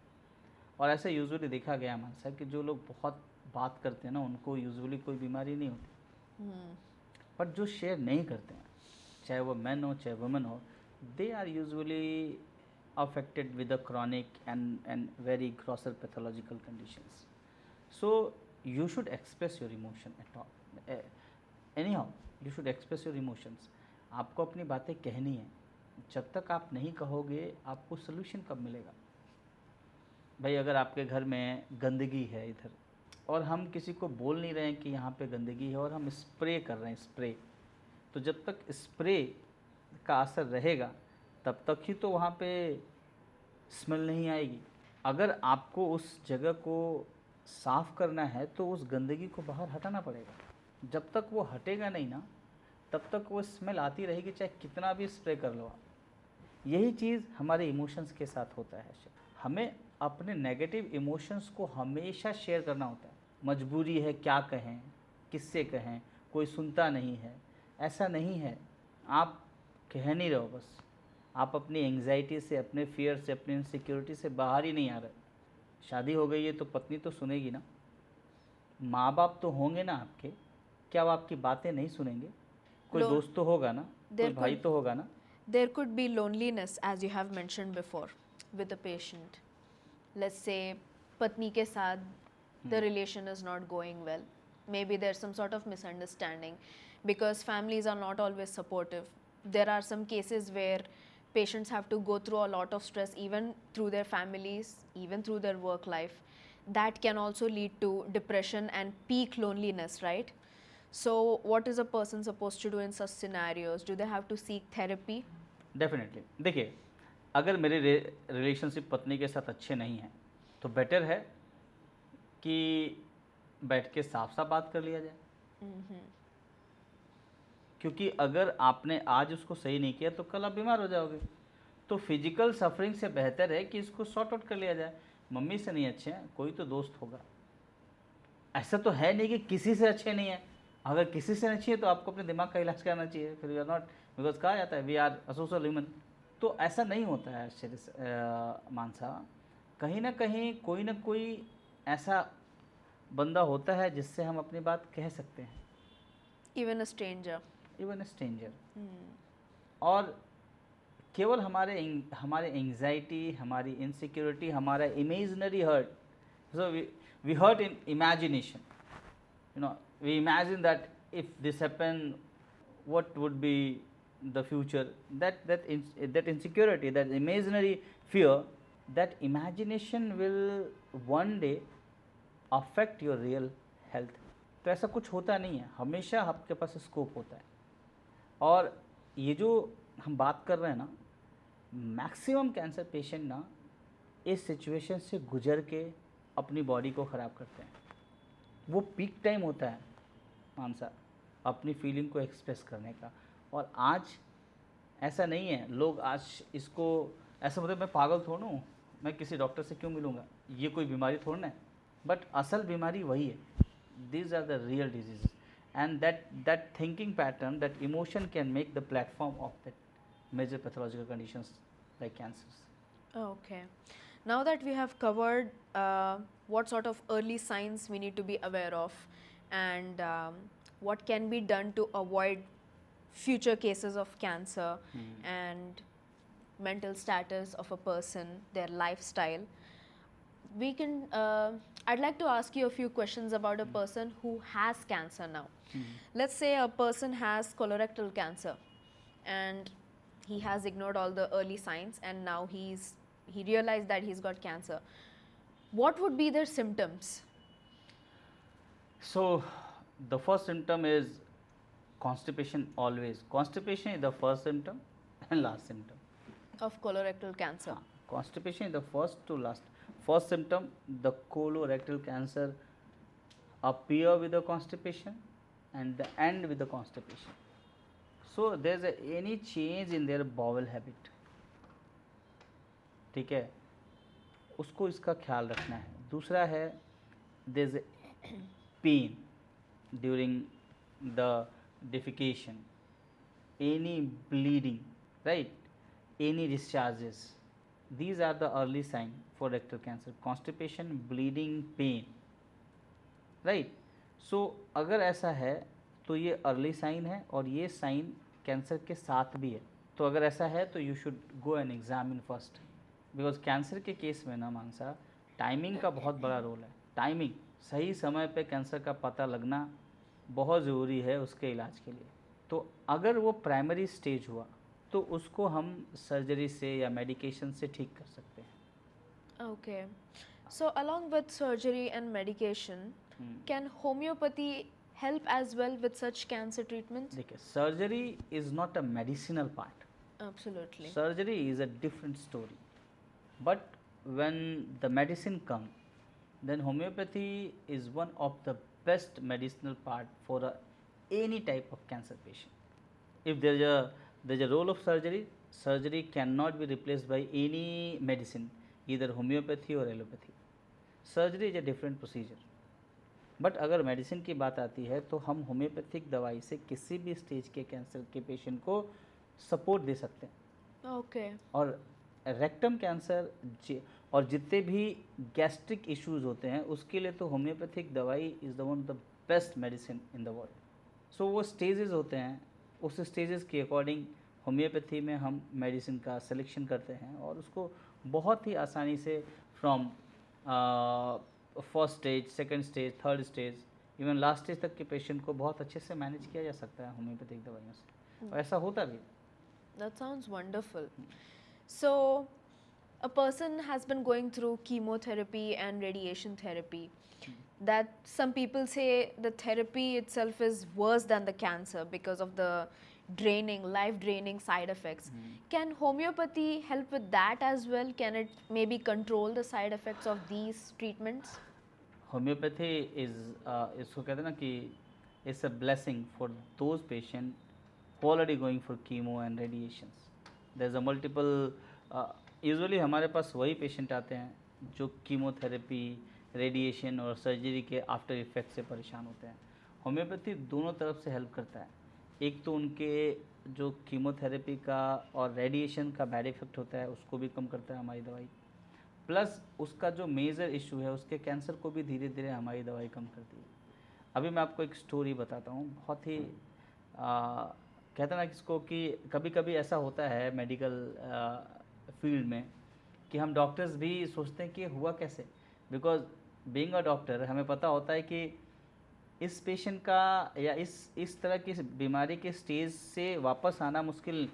और ऐसा यूजुअली देखा गया हमारे साथ कि जो लोग बहुत बात करते हैं ना, उनको यूजुअली कोई बीमारी नहीं होती। बट जो शेयर नहीं करते हैं, चाहे वो मैन हो चाहे वुमेन हो, they are usually affected with the chronic and very grosser pathological conditions. So you should express your emotion at all. Anyhow, you should express your emotions. आपको अपनी बातें कहनी है। जब तक आप नहीं कहोगे, आपको सोल्यूशन कब मिलेगा? भाई अगर आपके घर में गंदगी है इधर, और हम किसी को बोल नहीं रहे हैं कि यहाँ पे गंदगी है, और हम स्प्रे कर रहे हैं स्प्रे, तो जब तक स्प्रे का असर रहेगा तब तक ही तो वहाँ पे स्मेल नहीं आएगी। अगर आपको उस जगह को साफ़ करना है तो उस गंदगी को बाहर हटाना पड़ेगा। जब तक वो हटेगा नहीं ना, तब तक वो स्मेल आती रहेगी, चाहे कितना भी स्प्रे कर लो आप। यही चीज़ हमारे इमोशंस के साथ होता है। हमें अपने नेगेटिव इमोशंस को हमेशा शेयर करना होता है। मजबूरी है, क्या कहें, किससे कहें, कोई सुनता नहीं है, ऐसा नहीं है। आप कह नहीं रहो, बस आप अपनी एंग्जाइटी से, अपने फियर से, अपनी इनसिक्योरिटी से बाहर ही नहीं आ रहे। शादी हो गई है तो पत्नी तो सुनेगी ना, माँ बाप तो होंगे ना आपके, क्या वो आपकी बातें नहीं सुनेंगे? कोई दोस्त तो होगा ना, कोई भाई तो होगा ना। There could be loneliness, as you have mentioned before, with a patient. Let's say पत्नी के साथ the relation is not going well. Maybe there's some sort of misunderstanding because families are not always supportive. There are some cases where patients have to go through a lot of stress, even through their families, even through their work life. That can also lead to depression and peak loneliness, right? So what is a person supposed to do in such scenarios? Do they have to seek therapy? Definitely. देखिए, अगर मेरे रिलेशनशिप पत्नी के साथ अच्छे नहीं हैं तो बेटर है कि बैठ के साफ साफ बात कर लिया जाए। क्योंकि अगर आपने आज उसको सही नहीं किया तो कल आप बीमार हो जाओगे। तो फिजिकल सफरिंग से बेहतर है कि इसको सॉर्ट आउट कर लिया जाए। मम्मी से नहीं अच्छे हैं, कोई तो दोस्त होगा। ऐसा तो है नहीं कि किसी से अच्छे नहीं है। अगर किसी से अच्छी है तो आपको अपने दिमाग का इलाज करना चाहिए। फिर वी आर नॉट, बिकॉज कहा जाता है we are a social human. तो ऐसा नहीं होता है मानसा। कहीं ना कहीं कोई ना कोई ऐसा बंदा होता है जिससे हम अपनी बात कह सकते हैं। Even a stranger. Even a stranger. और केवल हमारे एंग्जाइटी, हमारी इनसिक्योरिटी, हमारा imaginary hurt, so we hurt in imagination, you know, we imagine that if this happen what would be the future, that insecurity, that imaginary fear, that imagination will one day affect your real health. तो ऐसा कुछ होता नहीं है, हमेशा आपके पास स्कोप होता है। और ये जो हम बात कर रहे हैं ना, मैक्सिमम कैंसर पेशेंट ना इस सिचुएशन से गुजर के अपनी बॉडी को ख़राब करते हैं। वो पीक टाइम होता है मानसा अपनी फीलिंग को एक्सप्रेस करने का। और आज ऐसा नहीं है, लोग आज इसको ऐसा मतलब मैं पागल थोड़ा हूँ, मैं किसी डॉक्टर से क्यों मिलूँगा, ये कोई बीमारी थोड़ा ना है। बट असल बीमारी वही है। These are the real disease, and that thinking pattern, that emotion can make the platform of that major pathological conditions like cancers. Okay. Now that we have covered what sort of early signs we need to be aware of and what can be done to avoid future cases of cancer and mental status of a person, their lifestyle, we can. I'd like to ask you a few questions about a person who has cancer now. Let's say a person has colorectal cancer, and he has ignored all the early signs, and now he realized that he's got cancer. What would be their symptoms So the first symptom is constipation always. Constipation is the first symptom and last symptom. of colorectal cancer? Constipation is the first to last. First symptom, the colorectal cancer appear with the constipation and the end with the constipation. So there's any change in their bowel habit, ठीक है, उसको इसका ख्याल रखना है. दूसरा है there's pain during the defecation, any bleeding, right, any discharges. These are the early sign for rectal cancer: constipation, bleeding, pain, right. So अगर ऐसा है तो ये अर्ली साइन है और ये साइन कैंसर के साथ भी है. तो अगर ऐसा है तो you should go and examine first, because cancer के केस में ना मानसा टाइमिंग का बहुत बड़ा रोल है. टाइमिंग, सही समय पे कैंसर का पता लगना बहुत ज़रूरी है उसके इलाज के लिए. तो अगर वो प्राइमरी स्टेज हुआ तो उसको हम सर्जरी से या मेडिकेशन से ठीक कर सकते हैं. Okay. So along with surgery and medication, can homeopathy help as well with such cancer treatments? देखिए, surgery is not a medicinal part. Absolutely. Surgery is a different story. But when the medicine comes, then homeopathy is one of the best medicinal part for any type of cancer patient. If there's a role of surgery, surgery cannot be replaced by any medicine, either homeopathy or allopathy. Surgery is a different procedure. But अगर मेडिसिन की बात आती है तो हम होम्योपैथिक दवाई से किसी भी स्टेज के कैंसर के पेशेंट को सपोर्ट दे सकते हैं. Okay. और रेक्टम कैंसर और जितने भी गैस्ट्रिक इश्यूज होते हैं उसके लिए तो होम्योपैथिक दवाई is the one of the best medicine in the world. So वो स्टेजेस होते हैं, उस स्टेजेस के अकॉर्डिंग होम्योपैथी में हम मेडिसिन का सिलेक्शन करते हैं और उसको बहुत ही आसानी से from first stage, second stage, third stage, even last stage तक के पेशेंट को बहुत अच्छे से मैनेज किया जा सकता है होम्योपैथिक दवाइयों से. और ऐसा होता भी. That sounds wonderful. So, a person has been going through chemotherapy and radiation therapy. That some people say the therapy itself is worse than the cancer because of the draining, life draining side effects. Can homeopathy help with that as well? Can it maybe control the side effects of these treatments? Homeopathy is इसको कहते हैं ना कि it's a blessing for those patient who already going for chemo and radiations. There is a multiple, usually हमारे पास वही पेशेंट आते हैं जो कीमोथेरेपी, रेडिएशन और सर्जरी के आफ्टर इफेक्ट से परेशान होते हैं. होम्योपैथी दोनों तरफ से हेल्प करता है. एक तो उनके जो कीमोथेरेपी का और रेडिएशन का बैड इफेक्ट होता है उसको भी कम करता है हमारी दवाई, प्लस उसका जो मेजर इशू है उसके कैंसर को भी धीरे धीरे हमारी दवाई कम करती है. अभी मैं आपको एक स्टोरी बताता हूँ, बहुत ही कहते ना किसको कि कभी कभी ऐसा होता है मेडिकल फील्ड में कि हम डॉक्टर्स भी सोचते हैं कि हुआ कैसे, बिकॉज बीइंग अ डॉक्टर हमें पता होता है कि इस पेशेंट का या इस तरह की बीमारी के स्टेज से वापस आना मुश्किल,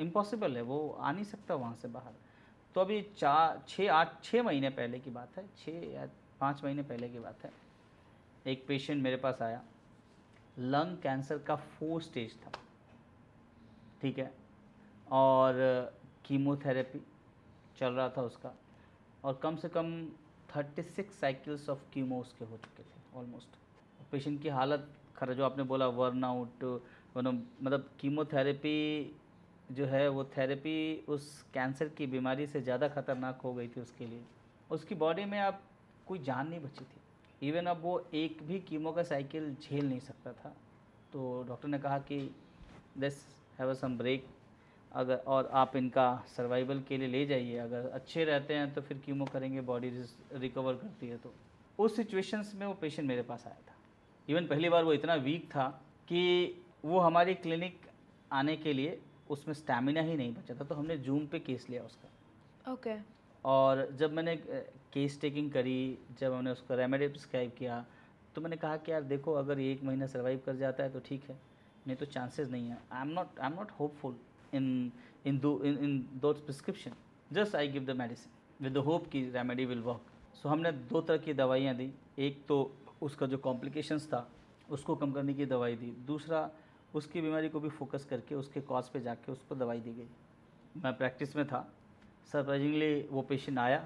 इम्पॉसिबल है, वो आ नहीं सकता वहाँ से बाहर. तो अभी 6 महीने पहले की बात है, 6 या 5 महीने पहले की बात है, एक पेशेंट मेरे पास आया, लंग कैंसर का 4 स्टेज था, ठीक है, और कीमोथेरेपी चल रहा था उसका, और कम से कम 36 साइकिल्स ऑफ कीमो उसके हो चुके थे ऑलमोस्ट. पेशेंट की हालत खराब, जो आपने बोला वर्नआउट, मतलब कीमोथेरेपी जो है वो थेरेपी उस कैंसर की बीमारी से ज़्यादा खतरनाक हो गई थी उसके लिए. उसकी बॉडी में अब कोई जान नहीं बची थी. इवन अब वो एक भी कीमो का साइकिल झेल नहीं सकता था. तो डॉक्टर ने कहा कि लेट्स हैव सम ब्रेक, अगर और आप इनका सर्वाइवल के लिए ले जाइए, अगर अच्छे रहते हैं तो फिर कीमो करेंगे, बॉडी रिकवर करती है। तो उस सिचुएशंस में वो पेशेंट मेरे पास आया था। इवन पहली बार वो इतना वीक था कि वो हमारी क्लिनिक आने के लिए उसमें स्टैमिना ही नहीं बचा था, तो हमने जूम पे केस लिया उसका। ओके। और जब मैंने केस टेकिंग करी, जब हमने उसको रेमेडी प्रिस्क्राइब किया, तो मैंने कहा कि यार देखो, अगर 1 महीना सर्वाइव कर जाता है तो ठीक है, नहीं तो चांसेस नहीं है। I am not hopeful in those prescription, just I give the medicine with the hope कि रेमेडी विल वर्क। सो हमने 2 तरह की दवाइयाँ दी, एक तो उसका जो कॉम्प्लिकेशंस था उसको कम करने की दवाई दी, दूसरा उसकी बीमारी को भी फोकस करके उसके कॉज पे जाके उस पर दवाई दी गई। मैं प्रैक्टिस में था, सरप्राइजिंगली वो पेशेंट आया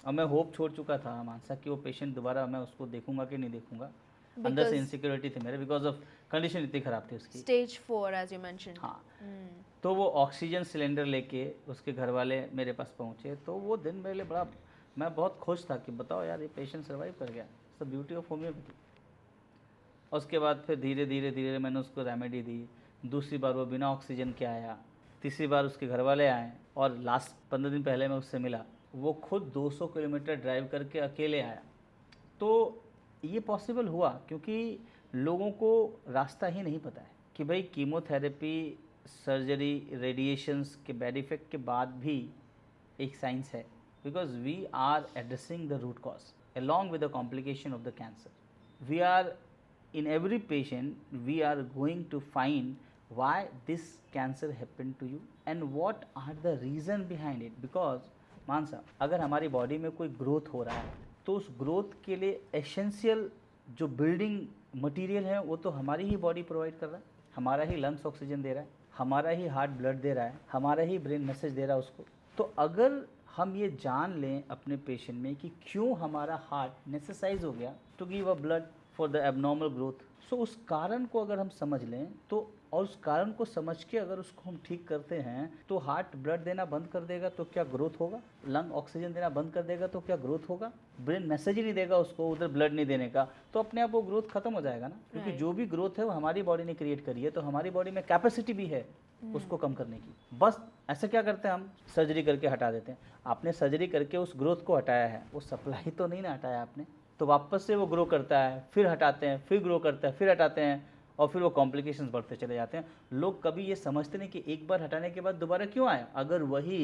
और मैं होप छोड़ चुका था मानसा कि वो पेशेंट दोबारा मैं उसको देखूंगा कि नहीं देखूंगा। अंदर से Because इनसिक्योरिटी थी मेरे, बिकॉज ऑफ कंडीशन इतनी ख़राब थी उसकी। stage 4 as you mentioned. हाँ, Hmm. तो वो ऑक्सीजन सिलेंडर लेके उसके घर वाले मेरे पास पहुँचे, तो वो दिन मेरे लिए बड़ा, मैं बहुत खुश था कि बताओ यार, ये पेशेंट सर्वाइव कर गया। It's the beauty of homeopathy. उसके बाद फिर धीरे धीरे धीरे मैंने उसको रेमेडी दी। दूसरी बार वो बिना ऑक्सीजन के आया, तीसरी बार उसके घर वाले आए, और लास्ट 15 दिन पहले मैं उससे मिला, वो खुद 200 किलोमीटर ड्राइव करके अकेले आया। तो ये पॉसिबल हुआ क्योंकि लोगों को रास्ता ही नहीं पता है कि भाई कीमोथेरेपी, सर्जरी, रेडिएशंस के बैड इफेक्ट के बाद भी एक साइंस है, because we are addressing the root cause along with the complication of the cancer. We are, in every patient we are going to find why this cancer happened to you and what are the reason behind it. Because मानसा, अगर हमारी बॉडी में कोई ग्रोथ हो रहा है तो उस ग्रोथ के लिए एसेंशियल जो बिल्डिंग मटेरियल है वो तो हमारी ही बॉडी प्रोवाइड कर रहा है। हमारा ही लंग्स ऑक्सीजन दे रहा है, हमारा ही हार्ट ब्लड दे रहा है, हमारा ही ब्रेन मैसेज दे रहा है उसको। तो अगर हम ये जान लें अपने पेशेंट में कि क्यों हमारा हार्ट नेसेसाइज हो गया to give a blood for the abnormal growth, so उस कारण को अगर हम समझ लें तो, और उस कारण को समझ के अगर उसको हम ठीक करते हैं तो हार्ट ब्लड देना बंद कर देगा तो क्या ग्रोथ होगा, लंग ऑक्सीजन देना बंद कर देगा तो क्या ग्रोथ होगा, ब्रेन मैसेज ही नहीं देगा उसको उधर ब्लड नहीं देने का, तो अपने आप वो ग्रोथ खत्म हो जाएगा ना। क्योंकि जो भी ग्रोथ है वो हमारी बॉडी ने क्रिएट करी है, तो हमारी बॉडी में कैपेसिटी भी है उसको कम करने की। बस ऐसे क्या करते हैं हम, सर्जरी करके हटा देते हैं। आपने सर्जरी करके उस ग्रोथ को हटाया है, वो सप्लाई तो नहीं ना हटाया आपने, तो वापस से वो ग्रो करता है, फिर हटाते हैं, फिर ग्रो करता है, फिर हटाते हैं, और फिर वो कॉम्प्लिकेशंस बढ़ते चले जाते हैं। लोग कभी ये समझते नहीं कि एक बार हटाने के बाद दोबारा क्यों आया। अगर वही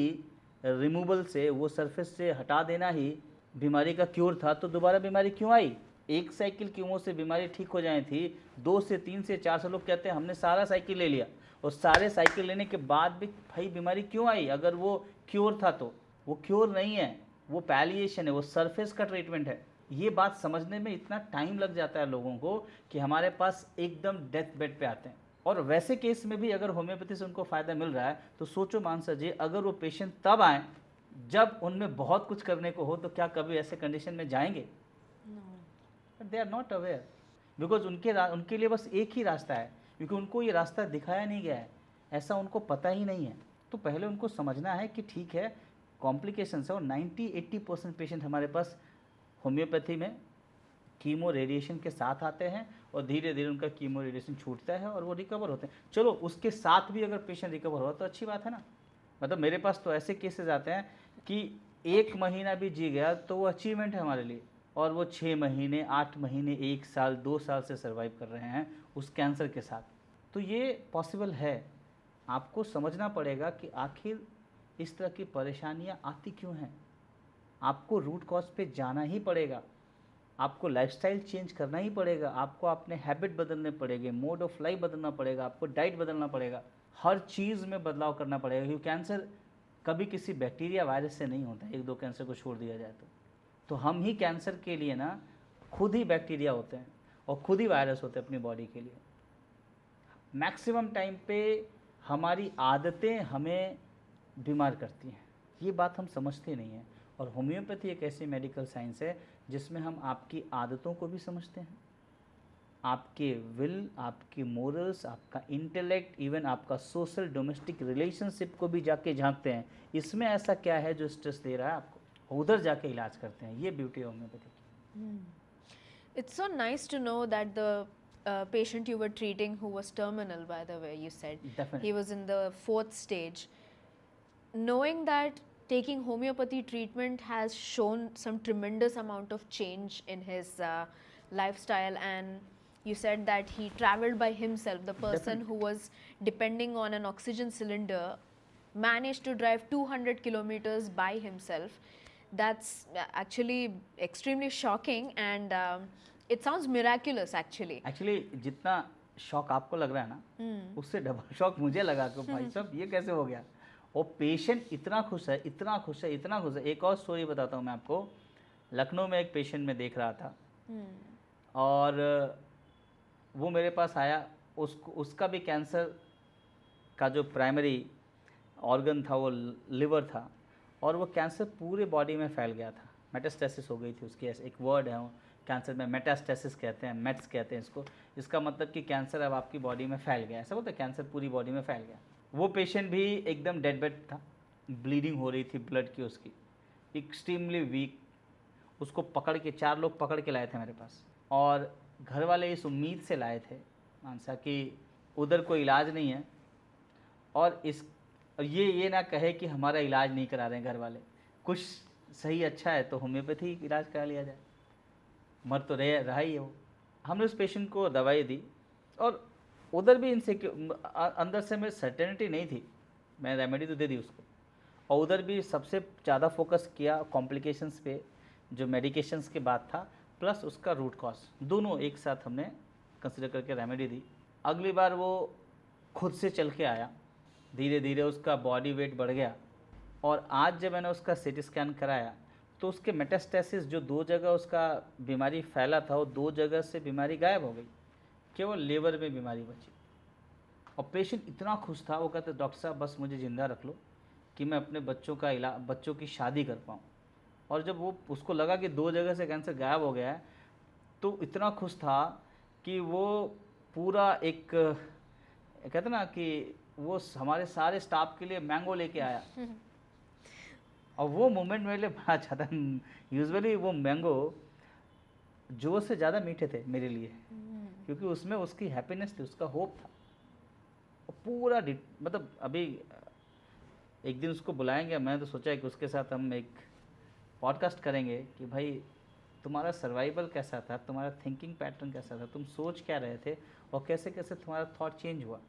रिमूवल से, वो सरफेस से हटा देना ही बीमारी का क्योर था तो दोबारा बीमारी क्यों आई। एक साइकिल कीमो से बीमारी ठीक हो जाए थी, 2 से 3 से 4 से लोग कहते हैं हमने सारा साइकिल ले लिया, और सारे साइकिल लेने के बाद भी भाई बीमारी क्यों आई। अगर वो क्योर था तो वो क्योर नहीं है, वो पैलिएशन है, वो सरफेस का ट्रीटमेंट है। ये बात समझने में इतना टाइम लग जाता है लोगों को कि हमारे पास एकदम डेथ बेड पे आते हैं। और वैसे केस में भी अगर होम्योपैथी से उनको फ़ायदा मिल रहा है तो सोचो मानसा जी, अगर वो पेशेंट तब आए जब उनमें बहुत कुछ करने को हो, तो क्या कभी ऐसे कंडीशन में जाएंगे? But they are not aware, because उनके लिए बस एक ही रास्ता है, क्योंकि उनको ये रास्ता दिखाया नहीं गया है, ऐसा उनको पता ही नहीं है। तो पहले उनको समझना है कि ठीक है, कॉम्प्लिकेशंस है, और 90-80% पेशेंट हमारे पास होम्योपैथी में कीमो रेडिएशन के साथ आते हैं, और धीरे धीरे उनका कीमो रेडिएशन छूटता है और वो रिकवर होते हैं। चलो उसके साथ भी अगर पेशेंट रिकवर हुआ तो अच्छी बात है ना। मतलब मेरे पास तो ऐसे केसेस आते हैं कि 1 महीना भी जी गया तो वो अचीवमेंट है हमारे लिए, और वो 6 महीने, 8 महीने, 1 साल, 2 साल से सर्वाइव कर रहे हैं उस कैंसर के साथ। तो ये पॉसिबल है। आपको समझना पड़ेगा कि आखिर इस तरह की परेशानियां आती क्यों हैं। आपको रूट कॉज पे जाना ही पड़ेगा, आपको लाइफस्टाइल चेंज करना ही पड़ेगा, आपको अपने हैबिट बदलने पड़ेंगे, मोड ऑफ लाइफ बदलना पड़ेगा, आपको डाइट बदलना पड़ेगा, हर चीज़ में बदलाव करना पड़ेगा। क्योंकि कैंसर कभी किसी बैक्टीरिया वायरस से नहीं होता, 1-2 कैंसर को छोड़ दिया जाए तो हम ही कैंसर के लिए ना खुद ही बैक्टीरिया होते हैं और खुद ही वायरस होते हैं अपनी बॉडी के लिए। मैक्सिमम टाइम पे हमारी आदतें हमें बीमार करती हैं, ये बात हम समझते नहीं हैं। और होम्योपैथी एक ऐसी मेडिकल साइंस है जिसमें हम आपकी आदतों को भी समझते हैं, आपके विल, आपकी मोरल्स, आपका इंटेलेक्ट, इवन आपका सोशल डोमेस्टिक रिलेशनशिप को भी जाके झांकते हैं। इसमें ऐसा क्या है जो स्ट्रेस दे रहा है आपको, उधर जाके इलाज करते हैं। ये ब्यूटी है होम्योपैथी की। It's so nice to know that the patient you were treating, who was terminal, by the way, you said Definitely. he was in the 4th stage, knowing that taking homeopathy treatment has shown some tremendous amount of change in his lifestyle, and you said that he traveled by himself, the person Definitely. who was depending on an oxygen cylinder managed to drive 200 kilometers by himself. That's actually extremely shocking, and it sounds miraculous actually. Actually जितना शॉक आपको लग रहा है ना, उससे डबल शॉक मुझे लगा कि भाई साहब ये कैसे हो गया। और पेशेंट इतना खुश है, इतना खुश है, इतना खुश है। एक और स्टोरी बताता हूँ मैं आपको। लखनऊ में एक पेशेंट मैं देख रहा था, और वो मेरे पास आया। उसका भी कैंसर का जो प्राइमरी ऑर्गन था वो लिवर था, और वो कैंसर पूरे बॉडी में फैल गया था। मेटास्टेसिस हो गई थी उसकी। ऐसे एक वर्ड है कैंसर में, मेटास्टेसिस कहते हैं, मेट्स कहते हैं इसको। इसका मतलब कि कैंसर अब आपकी बॉडी में फैल गया, ऐसा बोलते हैं, कैंसर पूरी बॉडी में फैल गया। वो पेशेंट भी एकदम डेड बेड था, ब्लीडिंग हो रही थी ब्लड की उसकी, एक्सट्रीमली वीक। उसको पकड़ के 4 लोग पकड़ के लाए थे मेरे पास, और घर वाले इस उम्मीद से लाए थे मानसा कि उधर कोई इलाज नहीं है, और ये ना कहे कि हमारा इलाज नहीं करा रहे हैं घर वाले, कुछ सही अच्छा है तो होम्योपैथी इलाज करा लिया जाए, मर तो रहा ही है वो। हमने उस पेशेंट को दवाई दी, और उधर भी इनसे अंदर से मेरी सर्टेनिटी नहीं थी, मैं रेमेडी तो दे दी उसको। और उधर भी सबसे ज़्यादा फोकस किया कॉम्प्लिकेशंस पे, जो मेडिकेशंस के बाद था, प्लस उसका रूट कॉज, दोनों एक साथ हमने कंसिडर करके रेमेडी दी। अगली बार वो खुद से चल के आया, धीरे धीरे उसका बॉडी वेट बढ़ गया, और आज जब मैंने उसका सीटी स्कैन कराया तो उसके मेटास्टेसिस, जो 2 जगह उसका बीमारी फैला था, वो 2 जगह से बीमारी गायब हो गई, केवल लीवर में बीमारी बची। और पेशेंट इतना खुश था, वो कहते डॉक्टर साहब बस मुझे ज़िंदा रख लो कि मैं अपने बच्चों की शादी कर पाऊँ। और जब वो उसको लगा कि 2 जगह से कैंसर गायब हो गया है, तो इतना खुश था कि वो पूरा एक कहते ना कि वो हमारे सारे स्टाफ के लिए मैंगो लेके आया। और वो मोमेंट मेरे लिए बड़ा अच्छा था। यूजुअली वो मैंगो जो से ज़्यादा मीठे थे मेरे लिए, क्योंकि उसमें उसकी हैप्पीनेस थी, उसका होप था। और पूरा मतलब अभी एक दिन उसको बुलाएंगे, मैं तो सोचा है कि उसके साथ हम एक पॉडकास्ट करेंगे कि भाई तुम्हारा सर्वाइवल कैसा था, तुम्हारा थिंकिंग पैटर्न कैसा था, तुम सोच क्या रहे थे, और कैसे कैसे तुम्हारा थॉट चेंज हुआ।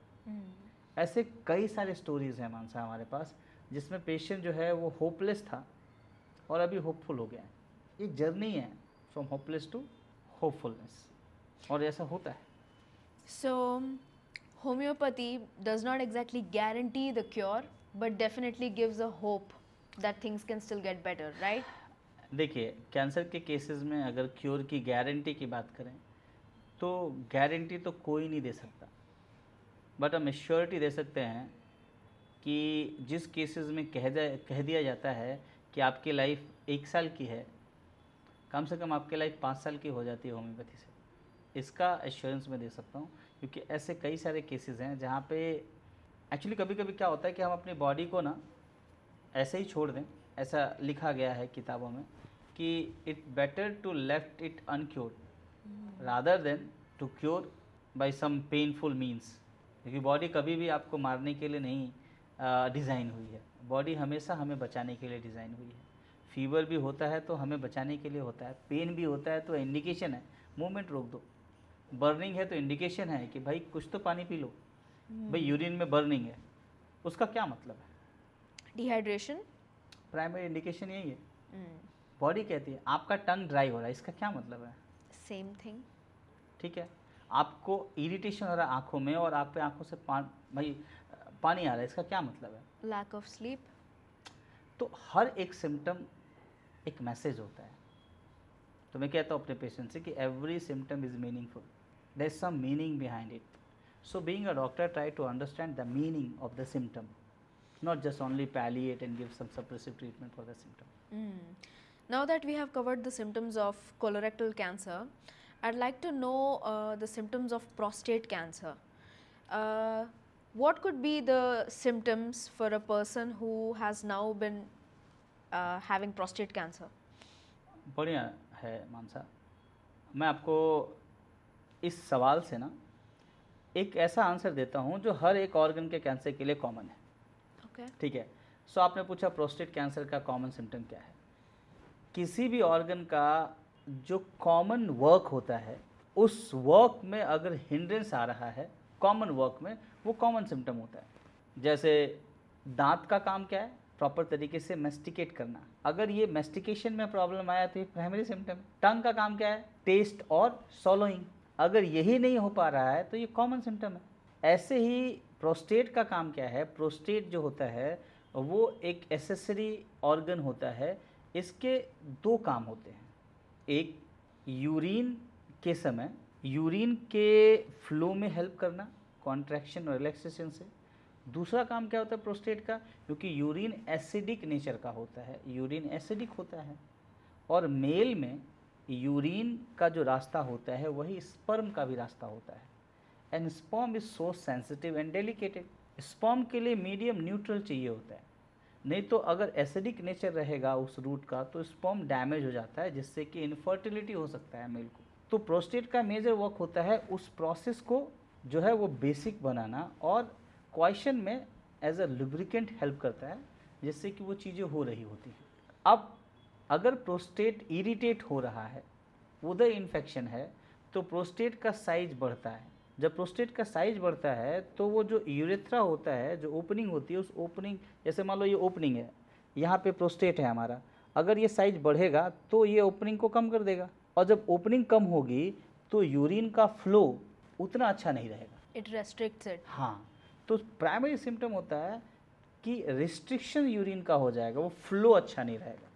ऐसे कई सारे स्टोरीज़ हैं मानसा हमारे पास, जिसमें पेशेंट जो है वो होपलेस था और अभी होपफुल हो गया है। एक जर्नी है फ्रॉम होपलेस टू होपफुलनेस, और ऐसा होता है। So, homeopathy does not exactly guarantee the cure, but definitely gives a hope that things can still get better, right? देखिए, कैंसर के केसेस में अगर क्योर की गारंटी की बात करें तो गारंटी तो कोई नहीं दे सकता, बट हम एश्योरिटी दे सकते हैं कि जिस केसेस में कह दिया जाता है कि आपकी लाइफ 1 साल की है, कम से कम आपकी लाइफ 5 साल की हो जाती है होम्योपैथी से। इसका एश्योरेंस मैं दे सकता हूँ, क्योंकि ऐसे कई सारे केसेस हैं जहाँ पे एक्चुअली कभी कभी क्या होता है कि हम अपनी बॉडी को ना ऐसे ही छोड़ दें। ऐसा लिखा गया है किताबों में कि it better to left it uncured rather than to cure by some painful means, क्योंकि बॉडी कभी भी आपको मारने के लिए नहीं डिज़ाइन हुई है। बॉडी हमेशा हमें बचाने के लिए डिज़ाइन हुई है। फीवर भी होता है तो हमें बचाने के लिए होता है, पेन भी होता है तो इंडिकेशन है, मूवमेंट रोक दो। बर्निंग है तो इंडिकेशन है कि भाई कुछ तो पानी पी लो। भाई यूरिन में बर्निंग है, उसका क्या मतलब है? Dehydration? प्राइमरी इंडिकेशन यही है। बॉडी कहती है आपका टंग ड्राई हो रहा है, इसका क्या मतलब है? Same thing. ठीक है, आपको इरिटेशन हो रहा है आँखों में, और आप पे आँखों से भाई पानी आ रहा है, इसका क्या मतलब है? Lack of sleep? तो हर एक सिम्टम एक मैसेज होता है। तो मैं कहता हूँ अपने पेशेंट से कि every symptom is meaningful, there is some meaning behind it. So being a doctor, try to understand the meaning of the symptom, not just only palliate and give some suppressive treatment for the symptom. Now that we have covered the symptoms of colorectal cancer, I'd like to know the symptoms of prostate cancer. What could be the symptoms for a person who has now been having prostate cancer? बढ़िया है मानसा। मैं आपको इस सवाल से ना एक ऐसा आंसर देता हूँ जो हर एक ऑर्गन के कैंसर के लिए कॉमन है। Okay. ठीक है, सो आपने पूछा प्रोस्टेट कैंसर का कॉमन सिम्टम क्या है। किसी भी ऑर्गन का जो कॉमन वर्क होता है, उस वर्क में अगर हिंड्रेंस आ रहा है कॉमन वर्क में, वो कॉमन सिम्टम होता है। जैसे दांत का काम क्या है, प्रॉपर तरीके से मेस्टिकेट करना, अगर ये मेस्टिकेशन में प्रॉब्लम आया तो ये प्राइमरी सिम्टम है। टंग का काम क्या है, टेस्ट और सॉलोइंग, अगर यही नहीं हो पा रहा है तो ये कॉमन सिम्टम है। ऐसे ही प्रोस्टेट का काम क्या है, प्रोस्टेट जो होता है वो एक एसेसरी ऑर्गन होता है। इसके दो काम होते हैं, एक यूरिन के समय यूरिन के फ्लो में हेल्प करना कॉन्ट्रैक्शन और रिलैक्सेशन से। दूसरा काम क्या होता है प्रोस्टेट का, क्योंकि यूरिन एसिडिक नेचर का होता है, यूरिन एसिडिक होता है, और मेल में यूरिन का जो रास्ता होता है वही स्पर्म का भी रास्ता होता है। And sperm is so sensitive and delicated. Sperm के लिए मीडियम न्यूट्रल चाहिए होता है, नहीं तो अगर एसिडिक नेचर रहेगा उस रूट का तो स्पर्म डैमेज हो जाता है, जिससे कि इनफर्टिलिटी हो सकता है मेल को। तो प्रोस्टेट का मेजर वर्क होता है उस प्रोसेस को जो है वो बेसिक बनाना, और क्वेश्चन में एज अ लुब्रिकेंट हेल्प करता है, जिससे कि वो चीज़ें हो रही होती हैं। अब अगर प्रोस्टेट इरिटेट हो रहा है, उदर इन्फेक्शन है, तो प्रोस्टेट का साइज बढ़ता है। जब प्रोस्टेट का साइज बढ़ता है तो वो जो यूरेथ्रा होता है, जो ओपनिंग होती है, उस ओपनिंग, जैसे मान लो ये ओपनिंग है, यहाँ पे प्रोस्टेट है हमारा, अगर ये साइज बढ़ेगा तो ये ओपनिंग को कम कर देगा, और जब ओपनिंग कम होगी तो यूरिन का फ्लो उतना अच्छा नहीं रहेगा, It restricts it. हाँ। तो प्राइमरी सिम्टम होता है कि रिस्ट्रिक्शन यूरिन का हो जाएगा, वो फ्लो अच्छा नहीं रहेगा,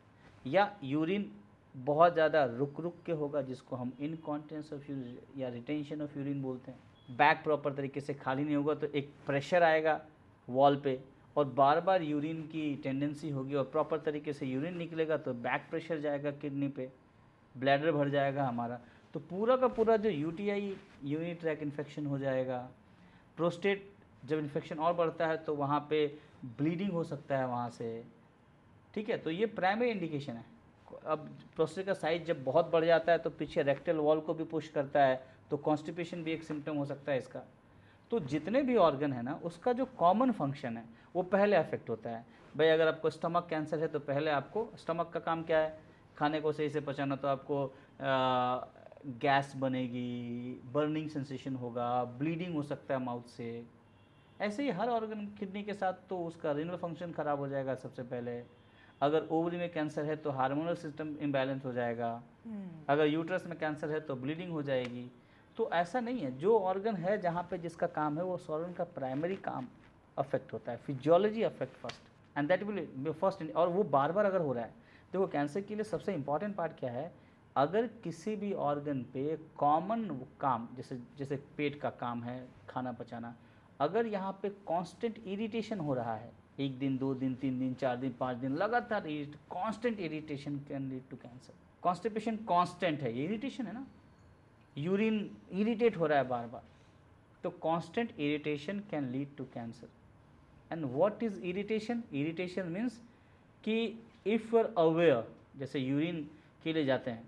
या यूरिन बहुत ज़्यादा रुक रुक के होगा, जिसको हम इनकॉन्टिनेंस ऑफ यूरिन या रिटेंशन ऑफ यूरिन बोलते हैं। बैक प्रॉपर तरीके से खाली नहीं होगा तो एक प्रेशर आएगा वॉल पे, और बार बार यूरिन की टेंडेंसी होगी, और प्रॉपर तरीके से यूरिन निकलेगा तो बैक प्रेशर जाएगा किडनी पे, ब्लैडर भर जाएगा हमारा, तो पूरा का पूरा जो यूटीआई यूरिन ट्रैक इन्फेक्शन हो जाएगा। प्रोस्टेट जब इन्फेक्शन और बढ़ता है तो वहाँ पे ब्लीडिंग हो सकता है वहाँ से, ठीक है। तो ये प्राइमरी इंडिकेशन है। अब प्रोस्टेट का साइज जब बहुत बढ़ जाता है तो पीछे रेक्टल वॉल को भी पुश करता है, तो कॉन्स्टिपेशन भी एक सिम्टम हो सकता है इसका। तो जितने भी ऑर्गन है ना, उसका जो कॉमन फंक्शन है वो पहले अफेक्ट होता है। भाई अगर आपको स्टमक कैंसर है तो पहले आपको, स्टमक का काम क्या है, खाने को सही से पचाना, तो आपको गैस बनेगी, बर्निंग सेंसेशन होगा, ब्लीडिंग हो सकता है माउथ से। ऐसे ही हर ऑर्गन, किडनी के साथ तो उसका रीनल फंक्शन खराब हो जाएगा सबसे पहले। अगर ओवरी में कैंसर है तो हार्मोनल सिस्टम इम्बैलेंस हो जाएगा, अगर यूट्रस में कैंसर है तो ब्लीडिंग हो जाएगी। तो ऐसा नहीं है, जो ऑर्गन है जहाँ पे जिसका काम है वो उस ऑर्गन का प्राइमरी काम अफेक्ट होता है, physiology affect first, and that will first, और वो बार बार अगर हो रहा है। देखो कैंसर के लिए सबसे इंपॉर्टेंट पार्ट क्या है, अगर किसी भी ऑर्गन पे कॉमन काम, जैसे पेट का काम है खाना पचाना, अगर यहाँ पे कांस्टेंट इरिटेशन हो रहा है, 1 दिन 2 दिन 3 दिन 4 दिन 5 दिन लगातार constant irritation can lead to cancer. Constipation constant है, ये इरिटेशन है ना, यूरिन इरिटेट हो रहा है बार बार, तो constant irritation can lead to cancer. And what is irritation, irritation means कि इफ़ यू आर अवेयर, जैसे यूरिन के लिए जाते हैं,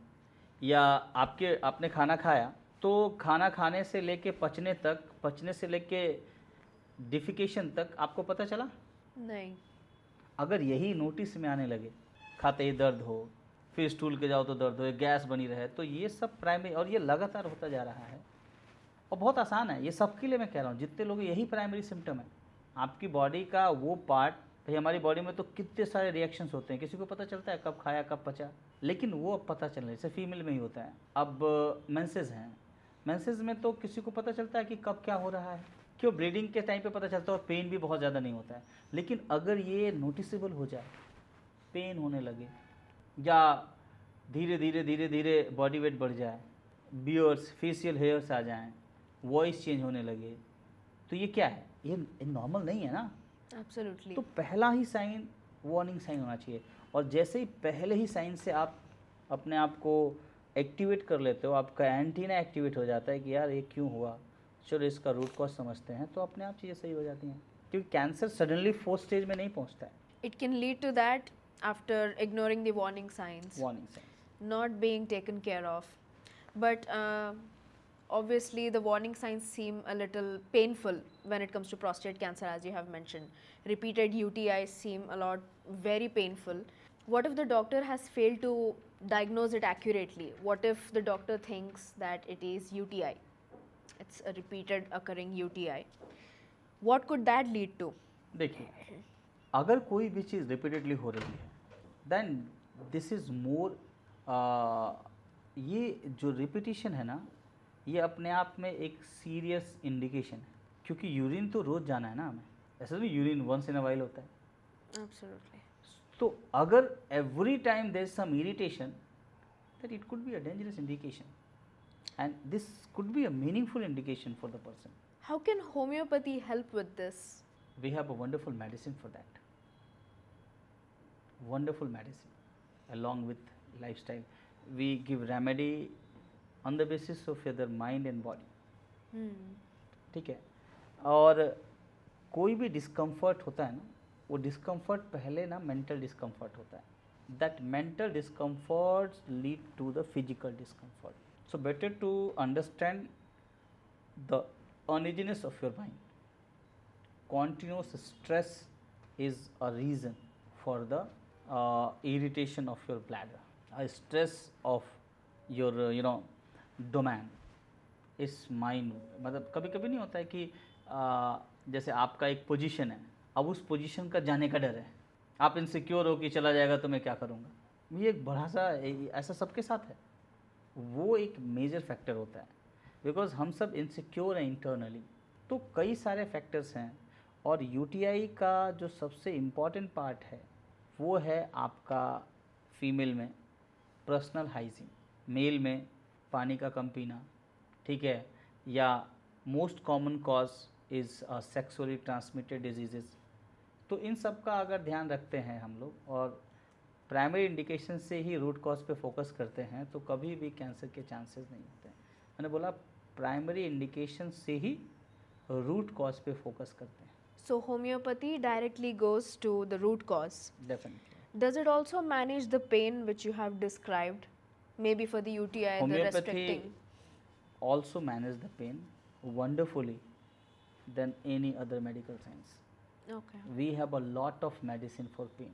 या आपने खाना खाया, तो खाना खाने से लेके पचने तक, पचने से लेके डिफिकेशन तक आपको पता चला नहीं। अगर यही नोटिस में आने लगे, खाते ही दर्द हो, फिर स्टूल के जाओ तो दर्द हो, गैस बनी रहे, तो ये सब प्राइमरी, और ये लगातार होता जा रहा है, और बहुत आसान है ये सबके लिए। मैं कह रहा हूँ जितने लोग, यही प्राइमरी सिम्टम है। आपकी बॉडी का वो पार्ट, भाई हमारी बॉडी में तो कितने सारे रिएक्शंस होते हैं, किसी को पता चलता है कब खाया कब पचा, लेकिन वो अब पता चल रहा है, जैसे फीमेल में ही होता है। अब मेंसेस हैं, मेंसेस में तो किसी को पता चलता है कि कब क्या हो रहा है, क्यों, ब्लीडिंग के टाइम पे पता चलता है, और पेन भी बहुत ज़्यादा नहीं होता है। लेकिन अगर ये नोटिसेबल हो जाए, पेन होने लगे, या धीरे धीरे धीरे धीरे बॉडी वेट बढ़ जाए, बियर्स, फेशियल हेयर्स आ जाएं, वॉइस चेंज होने लगे, तो ये क्या है, ये नॉर्मल नहीं है ना। एब्सोल्युटली। तो पहला ही साइन वार्निंग साइन होना चाहिए, और जैसे ही पहले ही साइन से आप अपने आप को एक्टिवेट कर लेते हो, आपका एंटीना एक्टिवेट हो जाता है कि यार ये क्यों हुआ, चलो इसका रूट कॉज समझते हैं, तो अपने आप चीज़ें सही हो जाती हैं। क्योंकि कैंसर सडनली 4th स्टेज में नहीं पहुंचता है। It can lead to that after ignoring the warning signs, warning sign not being taken care of. But obviously the warning signs seem a little painful when it comes to prostate cancer, as you have mentioned. Repeated UTIs seem a lot very painful. What if the doctor has failed to diagnose it accurately? What if the doctor thinks that it is UTI? It's a repeated occurring UTI. What could that lead to? देखिए, अगर कोई भी चीज़ रिपीटेडली हो रही है देन दिस इज़ मोर, ये जो रिपीटिशन है ना, ये अपने आप में एक सीरियस इंडिकेशन है, क्योंकि यूरिन तो रोज़ जाना है ना हमें, ऐसा नहीं urine once in a while होता है। Absolutely. तो अगर every time there is some irritation, that it could be a dangerous indication and this could be a meaningful indication for the person. How can homeopathy help with this? We have a wonderful medicine for that. Wonderful medicine along with lifestyle. We give remedy on the basis of your mind and body. ठीक है। और कोई भी डिस्कम्फर्ट होता है ना, वो डिस्कम्फर्ट पहले ना मेंटल डिस्कम्फर्ट होता है। That mental discomfort lead to the physical discomfort. So better to understand the uneasiness of your mind. Continuous stress is a reason for the irritation of your bladder. A stress of your domain is mind. मतलब कभी कभी नहीं होता है कि जैसे आपका एक पोजीशन है, अब उस पोजीशन का जाने का डर है, आप इनसिक्योर हो कि चला जाएगा तो मैं क्या करूँगा। ये एक बड़ा सा ऐसा सबके साथ है, वो एक मेजर फैक्टर होता है, बिकॉज हम सब इनसिक्योर हैं इंटरनली। तो कई सारे फैक्टर्स हैं, और यूटीआई का जो सबसे इम्पॉर्टेंट पार्ट है वो है आपका फीमेल में पर्सनल हाइजीन, मेल में पानी का कम पीना, ठीक है, या most common cause is sexually transmitted disease. तो इन सब का अगर ध्यान रखते हैं हम लोग और प्राइमरी इंडिकेशन से ही रूट कॉज पे फोकस करते हैं, तो कभी भी कैंसर के चांसेस नहीं होते हैं। मैंने बोला प्राइमरी इंडिकेशन से ही रूट कॉज पे फोकस करते हैं। So homeopathy directly goes to the root cause. Definitely Does it also manage the pain which you have described? Maybe for the UTI, the homeopathy restricting. also manage the pain wonderfully than any other medical science. Okay. We have a lot of medicine for pain.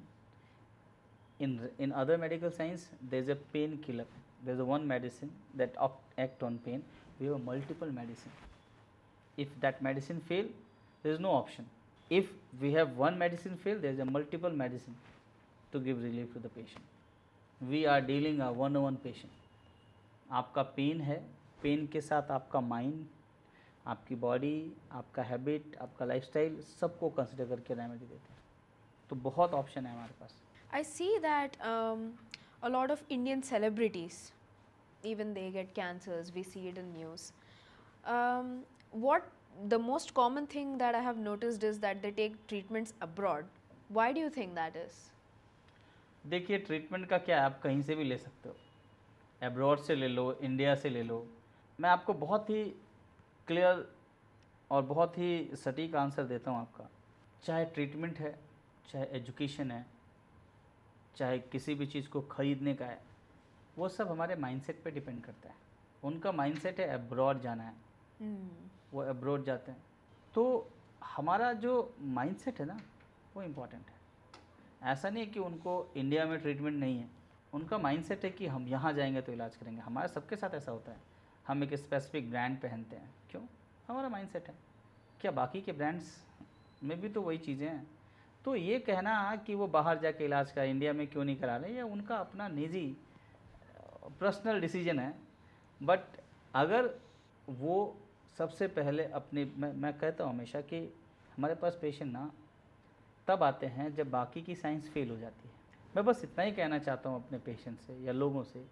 In other medical science there is a painkiller, there is a one medicine that act on pain. We have multiple medicine. If that medicine fail, there is no option. If we have one medicine fail, there is a multiple medicine to give relief to the patient. We are dealing a one-on-one patient. आपका पेन है, पेन के साथ आपका माइंड, आपकी बॉडी, आपका हैबिट, आपका लाइफस्टाइल, सबको कंसिडर करके रेमेडी देते हैं। तो बहुत ऑप्शन है हमारे पास। I see that a lot of Indian celebrities, even they get cancers. We see it in news. What the most common thing that I have noticed is that they take treatments abroad. Why do you think that is? देखिए, ट्रीटमेंट का क्या है, आप कहीं से भी ले सकते हो, एब्रॉड से ले लो, इंडिया से ले लो। मैं आपको बहुत ही क्लियर और बहुत ही सटीक आंसर देता हूँ आपका। चाहे ट्रीटमेंट है, चाहे एजुकेशन है, चाहे किसी भी चीज़ को ख़रीदने का है, वो सब हमारे माइंडसेट पे डिपेंड करता है। उनका माइंडसेट है एब्रॉड जाना है, वो एब्रॉड जाते हैं। तो हमारा जो माइंडसेट है ना, वो इम्पॉर्टेंट है। ऐसा नहीं है कि उनको इंडिया में ट्रीटमेंट नहीं है, उनका माइंडसेट है कि हम यहाँ जाएंगे तो इलाज करेंगे। हमारे सबके साथ ऐसा होता है, हम एक स्पेसिफिक ब्रांड पहनते हैं, क्यों? हमारा माइंडसेट है। क्या बाकी के ब्रांड्स में भी तो वही चीज़ें हैं? तो ये कहना कि वो बाहर जाके इलाज का इंडिया में क्यों नहीं करा रहे, ये उनका अपना निजी पर्सनल डिसीजन है। बट अगर वो सबसे पहले अपने, मैं कहता हूँ हमेशा कि हमारे पास पेशेंट ना तब आते हैं जब बाकी की साइंस फेल हो जाती है। मैं बस इतना ही कहना चाहता हूँ अपने पेशेंट से या लोगों से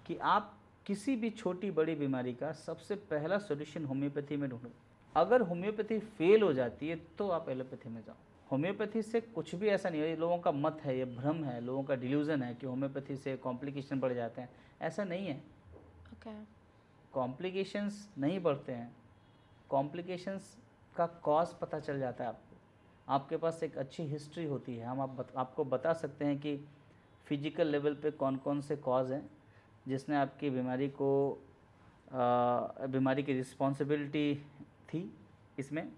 कि आप किसी भी छोटी बड़ी बीमारी का सबसे पहला सॉल्यूशन होम्योपैथी में ढूंढो। अगर होम्योपैथी फेल हो जाती है तो आप एलोपैथी में जाओ। होम्योपैथी से कुछ भी ऐसा नहीं है, ये लोगों का मत है, ये भ्रम है, लोगों का डिल्यूज़न है कि होम्योपैथी से कॉम्प्लिकेशन बढ़ जाते हैं। ऐसा नहीं है। कॉम्प्लिकेशंस नहीं बढ़ते हैं, कॉम्प्लिकेशंस का कॉज पता चल जाता है आपको। आपके पास एक अच्छी हिस्ट्री होती है, हम आपको बता सकते हैं कि फिजिकल लेवल पे कौन कौन से कॉज हैं जिसने आपकी बीमारी को बीमारी की रिस्पॉन्सिबिलिटी थी इसमें,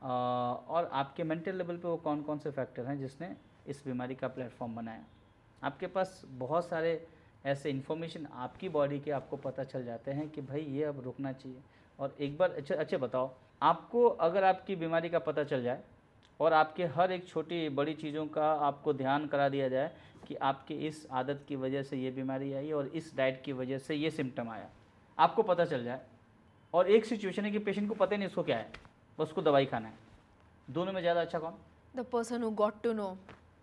और आपके मेंटल लेवल पे वो कौन कौन से फैक्टर हैं जिसने इस बीमारी का प्लेटफॉर्म बनाया। आपके पास बहुत सारे ऐसे इन्फॉर्मेशन आपकी बॉडी के आपको पता चल जाते हैं कि भाई ये अब रुकना चाहिए। और एक बार अच्छे बताओ, आपको अगर आपकी बीमारी का पता चल जाए और आपके हर एक छोटी बड़ी चीज़ों का आपको ध्यान करा दिया जाए कि आपके इस आदत की वजह से ये बीमारी आई और इस डाइट की वजह से ये सिम्टम आया, आपको पता चल जाए, और एक सिचुएशन है कि पेशेंट को पता ही नहीं उसको क्या है, बस उसको दवाई खाना है, दोनों में ज़्यादा अच्छा कौन? The person who got to know.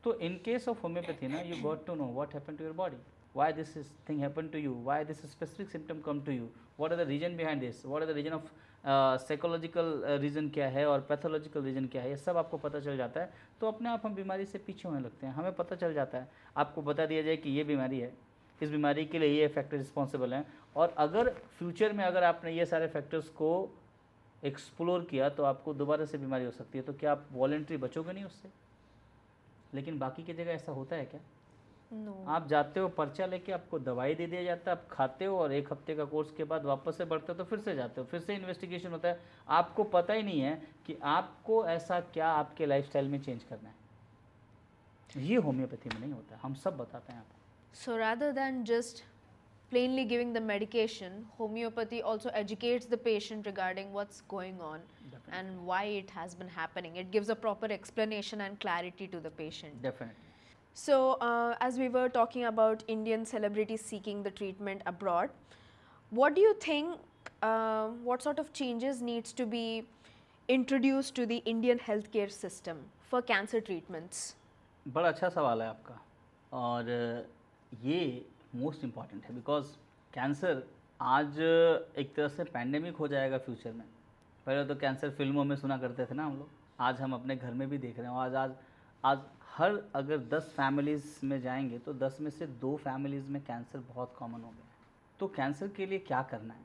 तो इन केस ऑफ होम्योपैथी ना, you got to know what happen to your body, why this thing happen to you, why this specific symptom come to you, what are the reason behind this, what are the reason of psychological reason क्या है और पैथोलॉजिकल रीज़न क्या है, ये सब आपको पता चल जाता है। तो अपने आप हम बीमारी से पीछे होने लगते हैं। हमें पता चल जाता है, आपको बता दिया जाए कि ये बीमारी है, इस बीमारी के लिए ये फैक्टर रिस्पॉन्सिबल हैं, और अगर फ्यूचर में अगर आपने ये सारे फैक्टर्स को एक्सप्लोर किया तो आपको दोबारा से बीमारी हो सकती है, तो क्या आप वॉलेंट्री बचोगे नहीं उससे? लेकिन बाकी की जगह ऐसा होता है क्या? No. आप जाते हो पर्चा लेके, आपको दवाई दे दिया जाता है, आप खाते हो और एक हफ्ते का कोर्स के बाद वापस से बढ़ते हो तो फिर से जाते हो, फिर से इन्वेस्टिगेशन होता है, आपको पता ही नहीं है कि आपको ऐसा क्या आपके लाइफस्टाइल में चेंज करना है। ये होम्योपैथी में नहीं होता, हम सब बताते हैं आपको। So rather than just plainly giving the medication, homeopathy also educates the patient regarding what's going on Definitely. and why it has been happening. It gives a proper explanation and clarity to the patient. Definitely. So, as we were talking about Indian celebrities seeking the treatment abroad, what do you think, what sort of changes needs to be introduced to the Indian healthcare system for cancer treatments? बड़ा अच्छा सवाल है आपका, और ये मोस्ट इम्पॉर्टेंट है, बिकॉज कैंसर आज एक तरह से पैंडेमिक हो जाएगा फ्यूचर में। पहले तो कैंसर फिल्मों में सुना करते थे ना हम लोग, आज हम अपने घर में भी देख रहे हैं। आज आज आज हर अगर 10 फैमिलीज़ में जाएंगे तो 10 में से 2 फैमिलीज़ में कैंसर बहुत कॉमन हो गया है। तो कैंसर के लिए क्या करना है?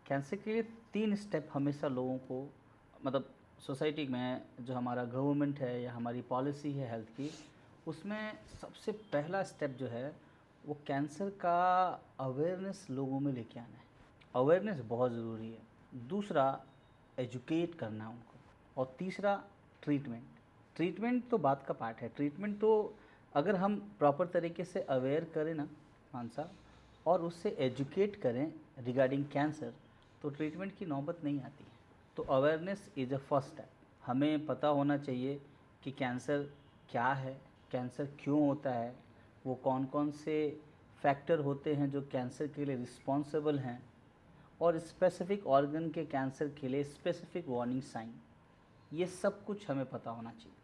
कैंसर के लिए 3 स्टेप हमेशा लोगों को, मतलब सोसाइटी में जो हमारा गवर्नमेंट है या हमारी पॉलिसी है हेल्थ की, उसमें सबसे पहला स्टेप जो है वो कैंसर का अवेयरनेस लोगों में लेके आना है। अवेयरनेस बहुत ज़रूरी है। दूसरा, एजुकेट करना है उनको। और तीसरा, ट्रीटमेंट। ट्रीटमेंट तो बात का पार्ट है। ट्रीटमेंट तो अगर हम प्रॉपर तरीके से अवेयर करें ना मानसा, और उससे एजुकेट करें रिगार्डिंग कैंसर, तो ट्रीटमेंट की नौबत नहीं आती है। तो awareness is a first step. हमें पता होना चाहिए कि कैंसर क्या है, कैंसर क्यों होता है, वो कौन कौन से फैक्टर होते हैं जो कैंसर के लिए रिस्पॉन्सिबल हैं, और स्पेसिफिक ऑर्गन के कैंसर के लिए स्पेसिफिक वार्निंग साइन, ये सब कुछ हमें पता होना चाहिए।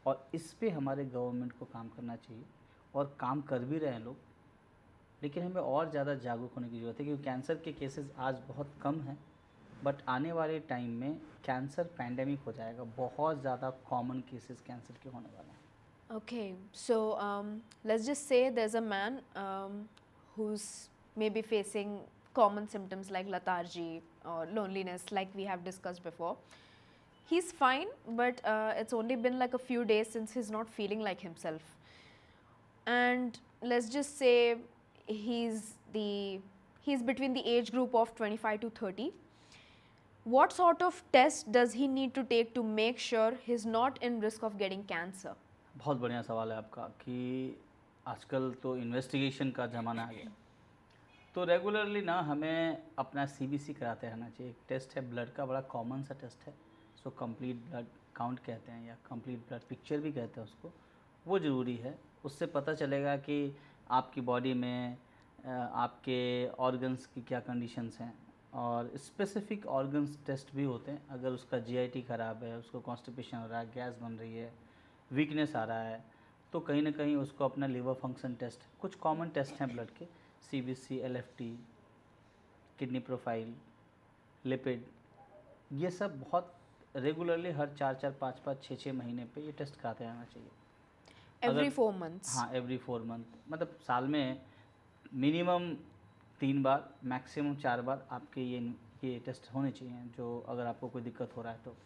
और इस पे हमारे गवर्नमेंट को काम करना चाहिए, और काम कर भी रहे हैं लोग, लेकिन हमें और ज़्यादा जागरूक होने की ज़रूरत है, क्योंकि कैंसर के केसेस आज बहुत कम हैं, बट आने वाले टाइम में कैंसर पैंडेमिक हो जाएगा। बहुत ज़्यादा कॉमन केसेस कैंसर के होने वाले हैं। Okay, so let's just say there's a man who's maybe facing common symptoms like lethargy or loneliness, like we have discussed before. He's fine, but it's only been like a few days since he's not feeling like himself. And let's just say he's between the age group of 25 to 30. What sort of test does he need to take to make sure he's not in risk of getting cancer? बहुत बढ़िया सवाल है आपका कि आजकल तो इन्वेस्टिगेशन का ज़माना आ गया। तो रेगुलरली ना हमें अपना CBC कराते रहना चाहिए। एक टेस्ट है ब्लड का, बड़ा कॉमन सा टेस्ट है, सो कंप्लीट ब्लड काउंट कहते हैं या कंप्लीट ब्लड पिक्चर भी कहते हैं उसको। वो ज़रूरी है। उससे पता चलेगा कि आपकी बॉडी में आपके ऑर्गन्स की क्या कंडीशंस हैं, और स्पेसिफिक ऑर्गन्स टेस्ट भी होते हैं। अगर उसका GIT ख़राब है, उसको कॉन्स्टिपेशन हो रहा है, गैस बन रही है, वीकनेस आ रहा है, तो कहीं ना कहीं उसको अपना लिवर फंक्शन टेस्ट, कुछ कॉमन टेस्ट हैं ब्लड के, CBC, LFT, kidney profile, lipid, ये सब बहुत रेगुलरली हर 4-4, 5-5, 6-6 महीने पे ये टेस्ट कराते रहना चाहिए। Every 4 months. हाँ, एवरी 4 मंथ, मतलब साल में मिनिमम 3 बार, मैक्सिमम 4 बार आपके ये टेस्ट होने चाहिए, जो अगर आपको कोई दिक्कत हो रहा है तो।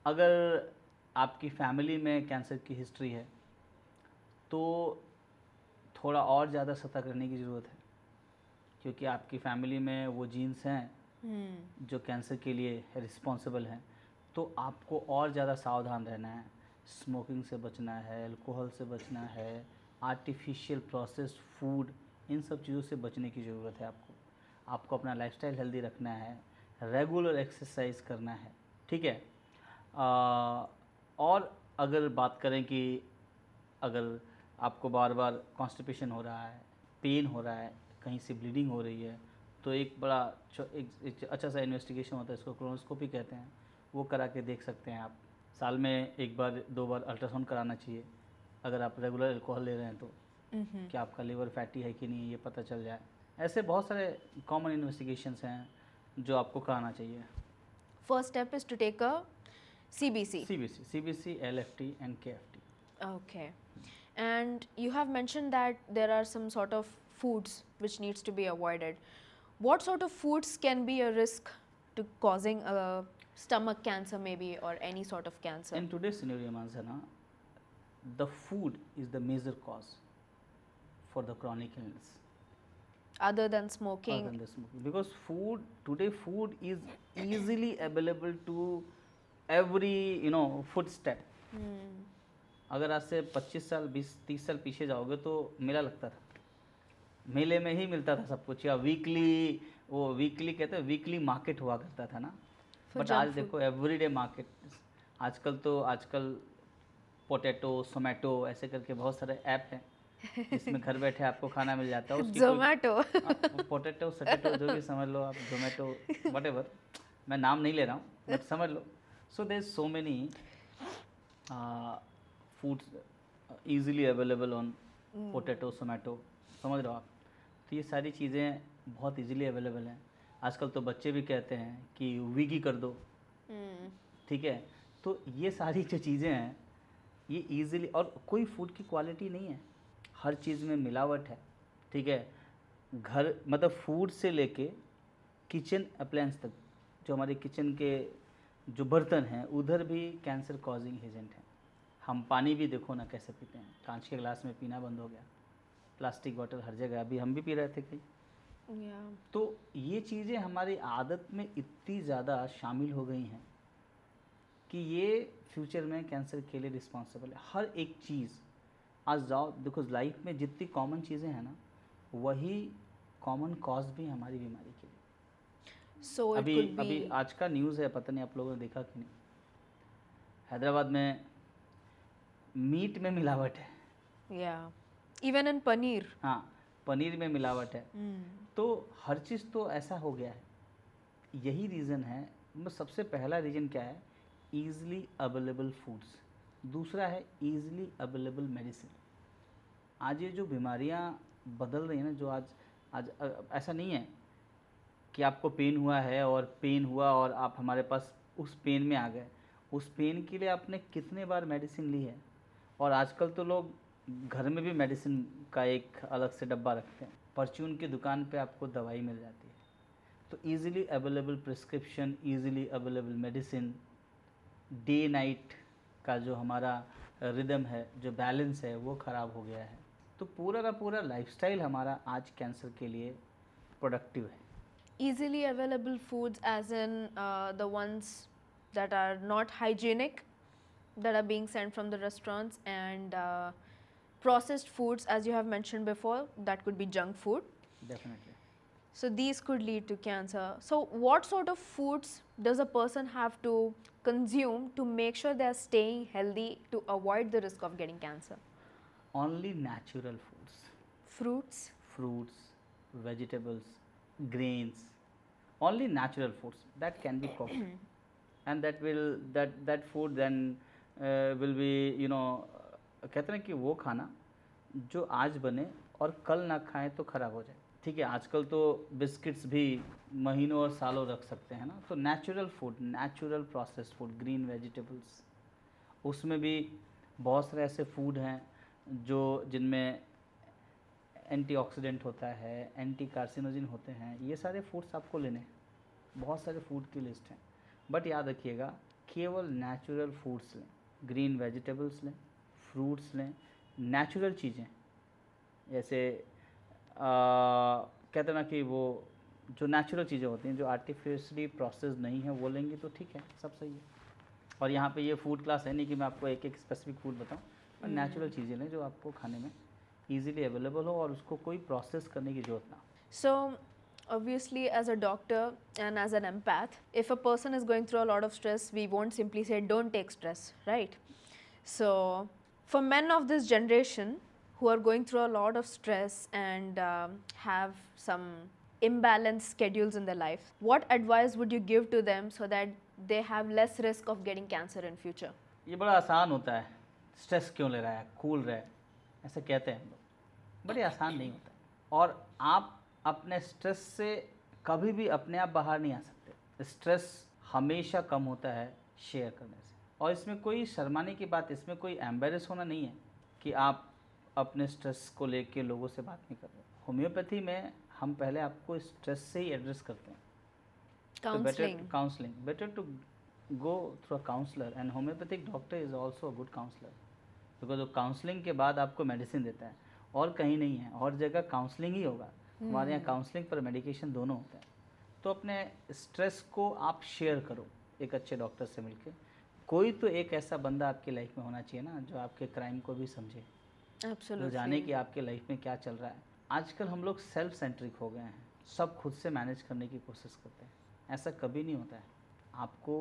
अगर आपकी फैमिली में कैंसर की हिस्ट्री है तो थोड़ा और ज़्यादा सतर्क रहने की ज़रूरत है, क्योंकि आपकी फैमिली में वो जीन्स हैं Hmm. जो कैंसर के लिए रिस्पॉन्सिबल हैं, तो आपको और ज़्यादा सावधान रहना है। स्मोकिंग से बचना है, अल्कोहल से बचना है, आर्टिफिशियल प्रोसेस्ड फूड, इन सब चीज़ों से बचने की ज़रूरत है आपको। आपको अपना लाइफस्टाइल हेल्दी रखना है, रेगुलर एक्सरसाइज करना है, ठीक है। और अगर बात करें कि अगर आपको बार बार कॉन्स्टिपेशन हो रहा है, पेन हो रहा है, कहीं से ब्लीडिंग हो रही है, तो एक बड़ा एक अच्छा सा इन्वेस्टिगेशन होता है, इसको कोलोनोस्कोपी कहते हैं, वो करा के देख सकते हैं आप। साल में एक बार 2 बार अल्ट्रासाउंड कराना चाहिए अगर आप रेगुलर अल्कोहल ले रहे हैं तो, Mm-hmm. कि आपका लिवर फैटी है कि नहीं ये पता चल जाए। ऐसे बहुत सारे कॉमन इन्वेस्टिगेशंस हैं जो आपको कराना चाहिए। First step is to take a CBC. CBC, LFT and KFT. Okay. And you have mentioned that there are some sort of foods which needs to be avoided. What sort of foods can be a risk to causing a stomach cancer maybe or any sort of cancer? In today's scenario, Manzana, the food is the major cause for the chronic illness. Other than smoking? Other than the smoking, because food is easily available to every footstep. अगर आज से 25 साल 20-30 साल पीछे जाओगे तो मेला लगता था, मेले में ही मिलता था सब कुछ, या वीकली कहते हैं, वीकली मार्केट हुआ करता था ना। बट आज देखो एवरीडे मार्केट। आजकल पोटैटो, जोमेटो ऐसे करके बहुत सारे ऐप हैं जिसमें घर बैठे आपको खाना मिल जाता है। जोमेटो, पोटैटो सटेटो जो भी समझ लो आप, जोमेटो वटेवर, मैं नाम नहीं ले रहा हूँ बट समझ लो। So there is so many foods easily available on potato, Zomato, समझ रहे हो आप। तो ये सारी चीज़ें बहुत इजीली अवेलेबल हैं। आजकल तो बच्चे भी कहते हैं कि विगी कर दो, ठीक है। तो ये सारी जो चीज़ें हैं ये इजीली, और कोई फूड की क्वालिटी नहीं है, हर चीज़ में मिलावट है, ठीक है। घर मतलब फूड से लेके किचन अप्लायंस तक, जो हमारे किचन के जो बर्तन हैं उधर भी कैंसर कॉजिंग एजेंट हैं। हम पानी भी देखो ना कैसे पीते हैं, कांच के गिलास में पीना बंद हो गया, प्लास्टिक बॉटल हर जगह, अभी हम भी पी रहे थे कहीं। तो ये चीज़ें हमारी आदत में इतनी ज़्यादा शामिल हो गई हैं कि ये फ्यूचर में कैंसर के लिए रिस्पॉन्सिबल है। हर एक चीज़ आज जाओ देखो, लाइफ में जितनी कॉमन चीज़ें हैं ना, वही कॉमन कॉज भी हमारी बीमारी के लिए। So अभी आज का न्यूज़ है, पता नहीं आप लोगों ने देखा कि नहीं, हैदराबाद में मीट में मिलावट है। इवन इन पनीर, हाँ, पनीर में मिलावट है। तो हर चीज़ तो ऐसा हो गया है। यही रीज़न है। सबसे पहला रीज़न क्या है? Easily available foods. दूसरा है ईज़िली अवेलेबल मेडिसिन। आज ये जो बीमारियाँ बदल रही हैं ना, जो आज ऐसा नहीं है कि आपको पेन हुआ और आप हमारे पास उस पेन में आ गए। उस पेन के लिए आपने कितने बार मेडिसिन ली है। और आजकल तो लोग घर में भी मेडिसिन का एक अलग से डब्बा रखते हैं, परचून की दुकान पे आपको दवाई मिल जाती है। तो easily available prescription, easily available medicine, day night का जो हमारा रिदम है, जो बैलेंस है, वो ख़राब हो गया है। तो पूरा का पूरा लाइफस्टाइल हमारा आज कैंसर के लिए प्रोडक्टिव है। easily available foods as in the ones that are not hygienic, that are being sent from the restaurants, and processed foods, as you have mentioned before, that could be junk food. Definitely. So these could lead to cancer. So what sort of foods does a person have to consume to make sure they are staying healthy to avoid the risk of getting cancer? Only natural foods. Fruits, Vegetables, grains, only natural foods that can be cooked and that food then will be कहते हैं कि वो खाना जो आज बने और कल ना खाएं तो ख़राब हो जाए, ठीक है। आजकल तो बिस्किट्स भी महीनों और सालों रख सकते हैं ना। तो natural food, natural processed food, green vegetables, उसमें भी बहुत सारे ऐसे फूड हैं जिनमें एंटीऑक्सीडेंट होता है, एंटी कार्सिनोजिन होते हैं। ये सारे फूड्स आपको लेने हैं, बहुत सारे फूड की लिस्ट है। बट याद रखिएगा, केवल नेचुरल फूड्स लें, ग्रीन वेजिटेबल्स लें, फ्रूट्स लें, नेचुरल चीज़ें। जैसे कहते हैं ना कि वो जो नेचुरल चीज़ें होती हैं, जो आर्टिफिशियली प्रोसेस नहीं है, वो लेंगे तो ठीक है, सब सही है। और यहाँ पे ये फूड क्लास है नहीं कि मैं आपको एक एक स्पेसिफिक फूड बताऊँ, पर नेचुरल चीज़ें लें जो आपको खाने में ईजिली अवेलेबल हो और उसको कोई प्रोसेस करने की ज़रूरत ना हो। So, obviously, as a doctor and as an empath, if a person is going through a lot of stress, we won't simply say, don't take stress, right? So, for men of this generation who are going through a lot of stress and have some imbalanced schedules in their life, what advice would you give to them so that they have less risk of getting cancer in future? ये बड़ा आसान होता है, स्ट्रेस क्यों ले रहा है, कूल रहे, ऐसे कहते हैं हम लोग, बड़े आसान नहीं होता है। और आप अपने स्ट्रेस से कभी भी अपने आप बाहर नहीं आ सकते। स्ट्रेस हमेशा कम होता है शेयर करने से, और इसमें कोई शर्माने की बात, इसमें कोई एम्बेरस होना नहीं है कि आप अपने स्ट्रेस को लेके लोगों से बात नहीं कर रहे। होम्योपैथी में हम पहले आपको स्ट्रेस से ही एड्रेस करते हैं। Counseling. Better to go through a counselor, and homeopathic doctor is also a good counselor, because वो काउंसलिंग के बाद आपको मेडिसिन देता है, और कहीं नहीं है, और जगह काउंसलिंग ही होगा। हमारे यहाँ काउंसलिंग पर मेडिकेशन दोनों होते हैं। तो अपने स्ट्रेस को आप शेयर करो एक अच्छे डॉक्टर से मिलके। कोई तो एक ऐसा बंदा आपकी लाइफ में होना चाहिए ना, जो आपके क्राइम को भी समझे, जो जाने कि आपके लाइफ में क्या चल रहा है। आजकल हम लोग सेल्फ सेंट्रिक हो गए हैं, सब खुद से मैनेज करने की कोशिश करते हैं। ऐसा कभी नहीं होता है। आपको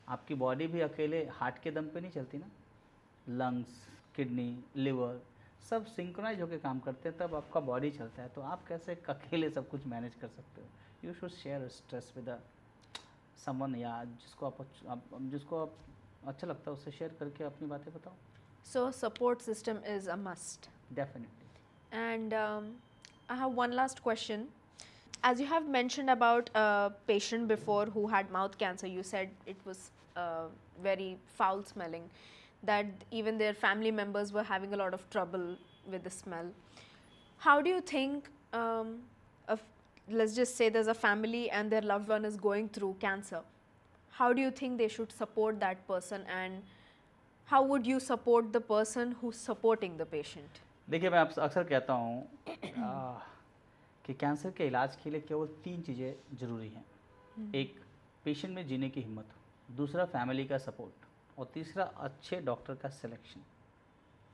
आपकी बॉडी भी अकेले हार्ट के दम पे नहीं चलती ना, लंग्स, किडनी, लिवर सब सिंक्रोनाइज होकर काम करते हैं, तब आपका बॉडी चलता है। तो आप कैसे अकेले सब कुछ मैनेज कर सकते हो? You should shear stress with someone, या जिसको आप अच्छा लगता है उससे शेयर करके अपनी बातें बताओ। So, support system is a must. Definitely. And I have one last question. As you have mentioned about a patient before who had mouth cancer, you said it was very foul smelling, that even their family members were having a lot of trouble with the smell. How do you think, let's just say there's a family and their loved one is going through cancer, how do you think they should support that person, and how would you support the person who's supporting the patient? देखिए, मैं आपसे अक्सर कहता हूँ कि कैंसर के इलाज के लिए केवल 3 चीज़ें ज़रूरी हैं। एक, पेशेंट में जीने की हिम्मत, दूसरा फैमिली का सपोर्ट, और तीसरा अच्छे डॉक्टर का सिलेक्शन।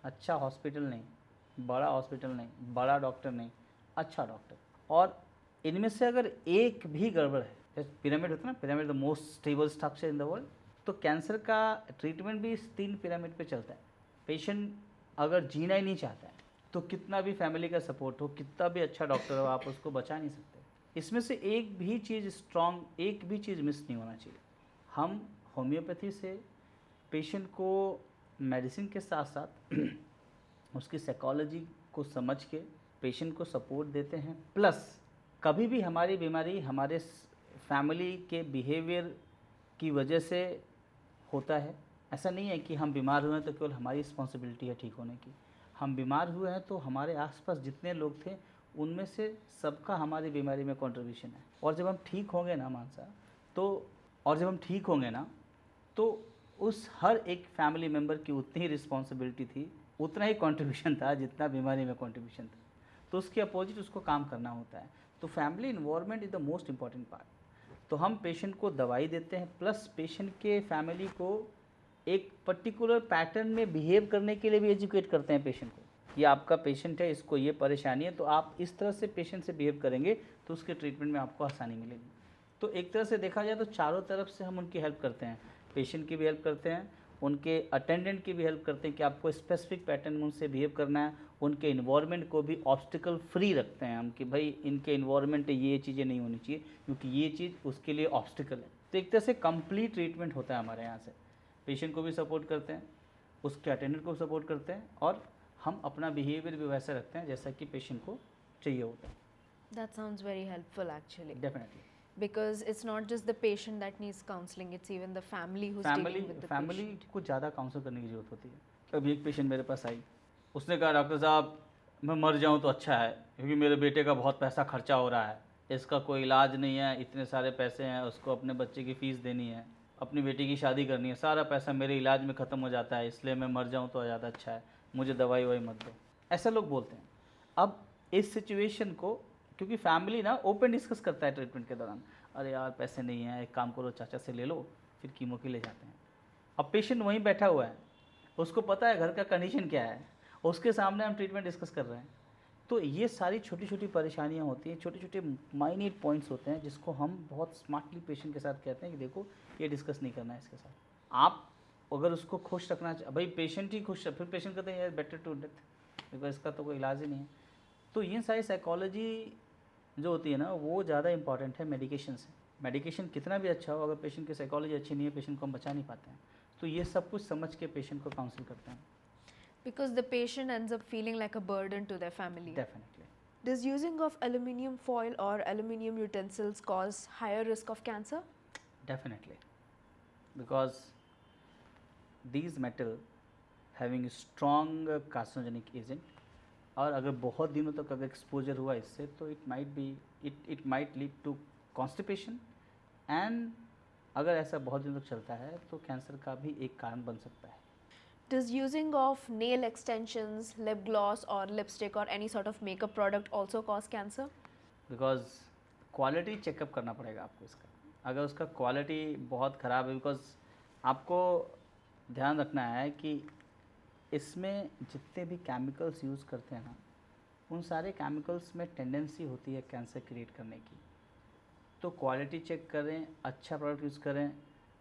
अच्छा हॉस्पिटल नहीं, बड़ा हॉस्पिटल नहीं, बड़ा डॉक्टर नहीं, अच्छा डॉक्टर। और इनमें से अगर एक भी गड़बड़ है, जैसे पिरामिड होता है ना, pyramid the most stable structure in the world, तो कैंसर का ट्रीटमेंट भी इस 3 पिरामिड पे चलता है। पेशेंट अगर जीना ही नहीं चाहता है, तो कितना भी फैमिली का सपोर्ट हो, कितना भी अच्छा डॉक्टर हो, आप उसको बचा नहीं सकते। इसमें से एक भी चीज़ स्ट्रॉन्ग, एक भी चीज़ मिस नहीं होना चाहिए। हम होम्योपैथी से पेशेंट को मेडिसिन के साथ साथ उसकी साइकोलॉजी को समझ के पेशेंट को सपोर्ट देते हैं। प्लस कभी भी हमारी बीमारी हमारे फैमिली के बिहेवियर की वजह से होता है। ऐसा नहीं है कि हम बीमार हुए हैं तो केवल हमारी रिस्पॉन्सिबिलिटी है ठीक होने की। हम बीमार हुए हैं तो हमारे आसपास जितने लोग थे उनमें से सबका हमारी बीमारी में कंट्रीब्यूशन है। और जब हम ठीक होंगे ना मानसा, तो उस हर एक फैमिली मेम्बर की उतनी ही रिस्पॉन्सिबिलिटी थी, उतना ही कंट्रीब्यूशन था जितना बीमारी में कंट्रीब्यूशन था। तो उसके अपोजिट उसको काम करना होता है। तो family involvement is the most important part. तो हम पेशेंट को दवाई देते हैं, प्लस पेशेंट के फैमिली को एक पर्टिकुलर पैटर्न में बिहेव करने के लिए भी एजुकेट करते हैं पेशेंट को, कि आपका पेशेंट है, इसको ये परेशानी है, तो आप इस तरह से पेशेंट से बिहेव करेंगे तो उसके ट्रीटमेंट में आपको आसानी मिलेगी। तो एक तरह से देखा जाए तो चारों तरफ से हम उनकी हेल्प करते हैं, पेशेंट की भी हेल्प करते हैं, उनके अटेंडेंट की भी हेल्प करते हैं कि आपको स्पेसिफिक पैटर्न में उनसे बिहेव करना है। उनके इन्वायरमेंट को भी ऑब्स्टिकल फ्री रखते हैं हम, कि भाई इनके इन्वायरमेंट ये चीज़ें नहीं होनी चाहिए क्योंकि ये चीज़ उसके लिए ऑब्स्टिकल है। तो एक तरह से कंप्लीट ट्रीटमेंट होता है हमारे यहाँ से। पेशेंट को भी सपोर्ट करते हैं, उसके अटेंडेंट को सपोर्ट करते हैं, और हम अपना बिहेवियर भी वैसा रखते हैं जैसा कि पेशेंट को चाहिए होता है। That sounds very helpful actually. Definitely. Because it's not just the patient that needs counseling, it's even the family who's dealing with the family patient. को ज़्यादा काउंसल करने की ज़रूरत होती है। अभी एक पेशेंट मेरे पास आई, उसने कहा डॉक्टर साहब मैं मर जाऊं तो अच्छा है, क्योंकि मेरे बेटे का बहुत पैसा खर्चा हो रहा है, इसका कोई इलाज नहीं है, इतने सारे पैसे हैं, उसको अपने बच्चे की फ़ीस देनी है, अपनी बेटी की शादी करनी है, सारा पैसा मेरे इलाज में ख़त्म हो जाता है, इसलिए मैं मर जाऊँ तो ज़्यादा अच्छा है, मुझे दवाई ववाई मत दो। ऐसा लोग बोलते हैं। अब इस सिचुएशन को क्योंकि फैमिली ना ओपन डिस्कस करता है ट्रीटमेंट के दौरान, अरे यार पैसे नहीं हैं, एक काम करो चाचा से ले लो, फिर कीमो के ले जाते हैं। अब पेशेंट वहीं बैठा हुआ है, उसको पता है घर का कंडीशन क्या है, उसके सामने हम ट्रीटमेंट डिस्कस कर रहे हैं। तो ये सारी छोटी छोटी परेशानियाँ होती हैं, छोटे छोटे माइन्यूट पॉइंट्स होते हैं जिसको हम बहुत स्मार्टली पेशेंट के साथ कहते हैं कि देखो ये डिस्कस नहीं करना है इसके साथ। आप अगर उसको खुश रखना भाई पेशेंट ही खुश है, फिर पेशेंट कहते हैं यार बेटर टू डेथ, बिकॉज इसका तो कोई इलाज ही नहीं है। तो ये सारी साइकोलॉजी जो होती है ना वो ज़्यादा इंपॉर्टेंट है मेडिकेशन से। मेडिकेशन कितना भी अच्छा हो, अगर पेशेंट की साइकोलॉजी अच्छी नहीं है, पेशेंट को हम बचा नहीं पाते हैं। तो ये सब कुछ समझ के पेशेंट को काउंसिल करते हैं। Because the patient ends up feeling like a burden to their family. Definitely. Does using of aluminium foil or aluminium utensils cause higher risk of cancer? Definitely, because these metal having a strong carcinogenic agent, और अगर बहुत दिनों तक अगर एक्सपोजर हुआ इससे तो it might lead to constipation, and अगर ऐसा बहुत दिनों तक चलता है तो कैंसर का भी एक कारण बन सकता है। Does using of nail extensions, lip gloss or lipstick or any sort of makeup product also cause cancer? Because quality checkup करना पड़ेगा आपको इसका। अगर उसका क्वालिटी बहुत ख़राब है, बिकॉज आपको ध्यान रखना है कि इसमें जितने भी केमिकल्स यूज़ करते हैं ना, उन सारे केमिकल्स में टेंडेंसी होती है कैंसर क्रिएट करने की। तो क्वालिटी चेक करें, अच्छा प्रोडक्ट यूज़ करें,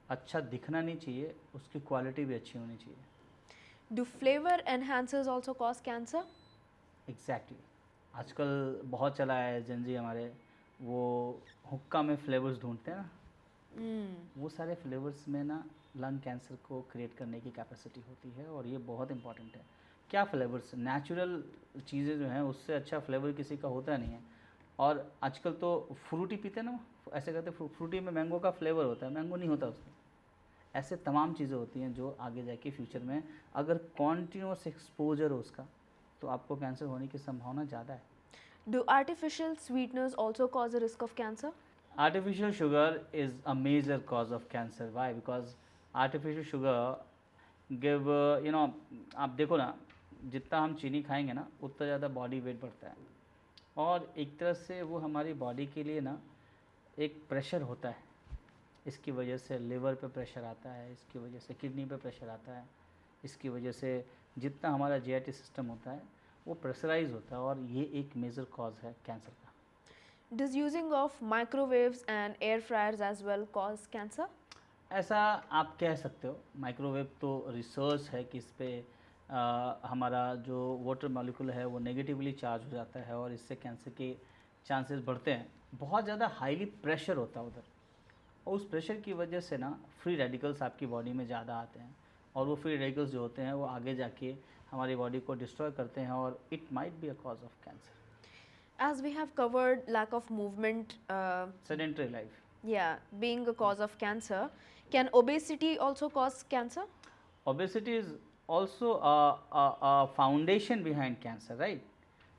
अच्छा दिखना नहीं चाहिए, उसकी क्वालिटी भी अच्छी होनी चाहिए। Do flavor enhancers also cause cancer? Exactly आजकल बहुत चला है जनजी हमारे, वो हुक्का में फ्लेवर्स ढूंढते हैं ना, वो सारे फ्लेवर्स में ना लंग कैंसर को क्रिएट करने की कैपेसिटी होती है, और ये बहुत इंपॉर्टेंट है। क्या फ्लेवर्स, नेचुरल चीज़ें जो हैं उससे अच्छा फ्लेवर किसी का होता नहीं है। और आजकल तो फ्रूटी पीते हैं ना, ऐसे कहते हैं फ्रूटी में मैंगो का फ्लेवर होता है, मैंगो नहीं होता उसमें। ऐसे तमाम चीज़ें होती हैं जो आगे जाके फ्यूचर में अगर कॉन्टीन्यूस एक्सपोजर हो उसका, तो आपको कैंसर होने की संभावना ज़्यादा है। Do artificial sweeteners also cause a risk of cancer? Artificial sugar is a major cause of cancer. Why? Because artificial sugar give आप देखो ना, जितना हम चीनी खाएंगे ना उतना ज़्यादा बॉडी वेट बढ़ता है, और एक तरह से वो हमारी बॉडी के लिए ना एक प्रेशर होता है। इसकी वजह से लिवर पे प्रेशर आता है, इसकी वजह से किडनी पे प्रेशर आता है, इसकी वजह से जितना हमारा जीआईटी सिस्टम होता है वो प्रेशराइज होता है, और ये एक मेजर कॉज है कैंसर का। Does using of microwaves and air fryers as well cause cancer? ऐसा आप कह सकते हो। माइक्रोवेव तो रिसर्च है कि इस पे हमारा जो वाटर मॉलिक्यूल है वो नेगेटिवली चार्ज हो जाता है, और इससे कैंसर के चांसेस बढ़ते हैं। बहुत ज़्यादा हाईली प्रेशर होता है उधर, और उस प्रेशर की वजह से ना फ्री रेडिकल्स आपकी बॉडी में ज़्यादा आते हैं, और वो फ्री रेडिकल्स जो होते हैं वो आगे जाके हमारी बॉडी को डिस्ट्रॉय करते हैं, और it might be a cause of cancer. As we have covered lack of movement, sedentary life, yeah, being a cause of cancer, can obesity also cause cancer? obesity is also a foundation behind cancer, right?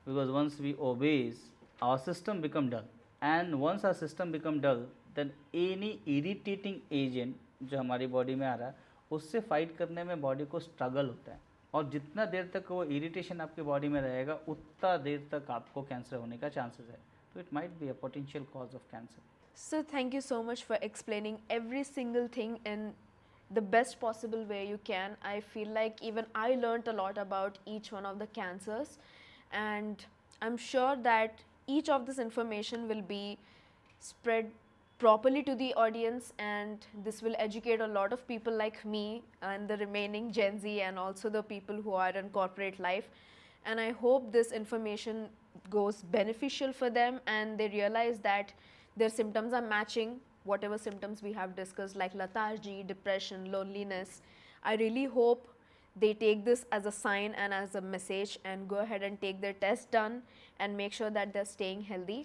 Because once we obese, our system become dull, and once our system become dull, then any irritating agent जो हमारी बॉडी में आ रहा है उससे फाइट करने में बॉडी को स्ट्रगल होता है, और जितना देर तक वो इरिटेशन आपकी बॉडी में रहेगा उतना देर तक आपको कैंसर होने का चांसेस है। तो it might be a potential cause of cancer. So thank you so much for explaining every single thing in the best possible way you can. I feel like even I learned a lot about each one of the cancers, and I'm sure that each of this information will be spread properly to the audience, and this will educate a lot of people like me and the remaining Gen Z and also the people who are in corporate life. And I hope this information goes beneficial for them, and they realize that their symptoms are matching whatever symptoms we have discussed, like lethargy, depression, loneliness. I really hope they take this as a sign and as a message and go ahead and take their test done and make sure that they're staying healthy.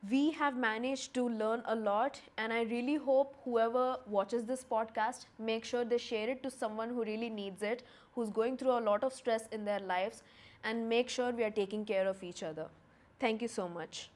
We have managed to learn a lot, and I really hope whoever watches this podcast make sure they share it to someone who really needs it, who's going through a lot of stress in their lives, and make sure we are taking care of each other. Thank you so much.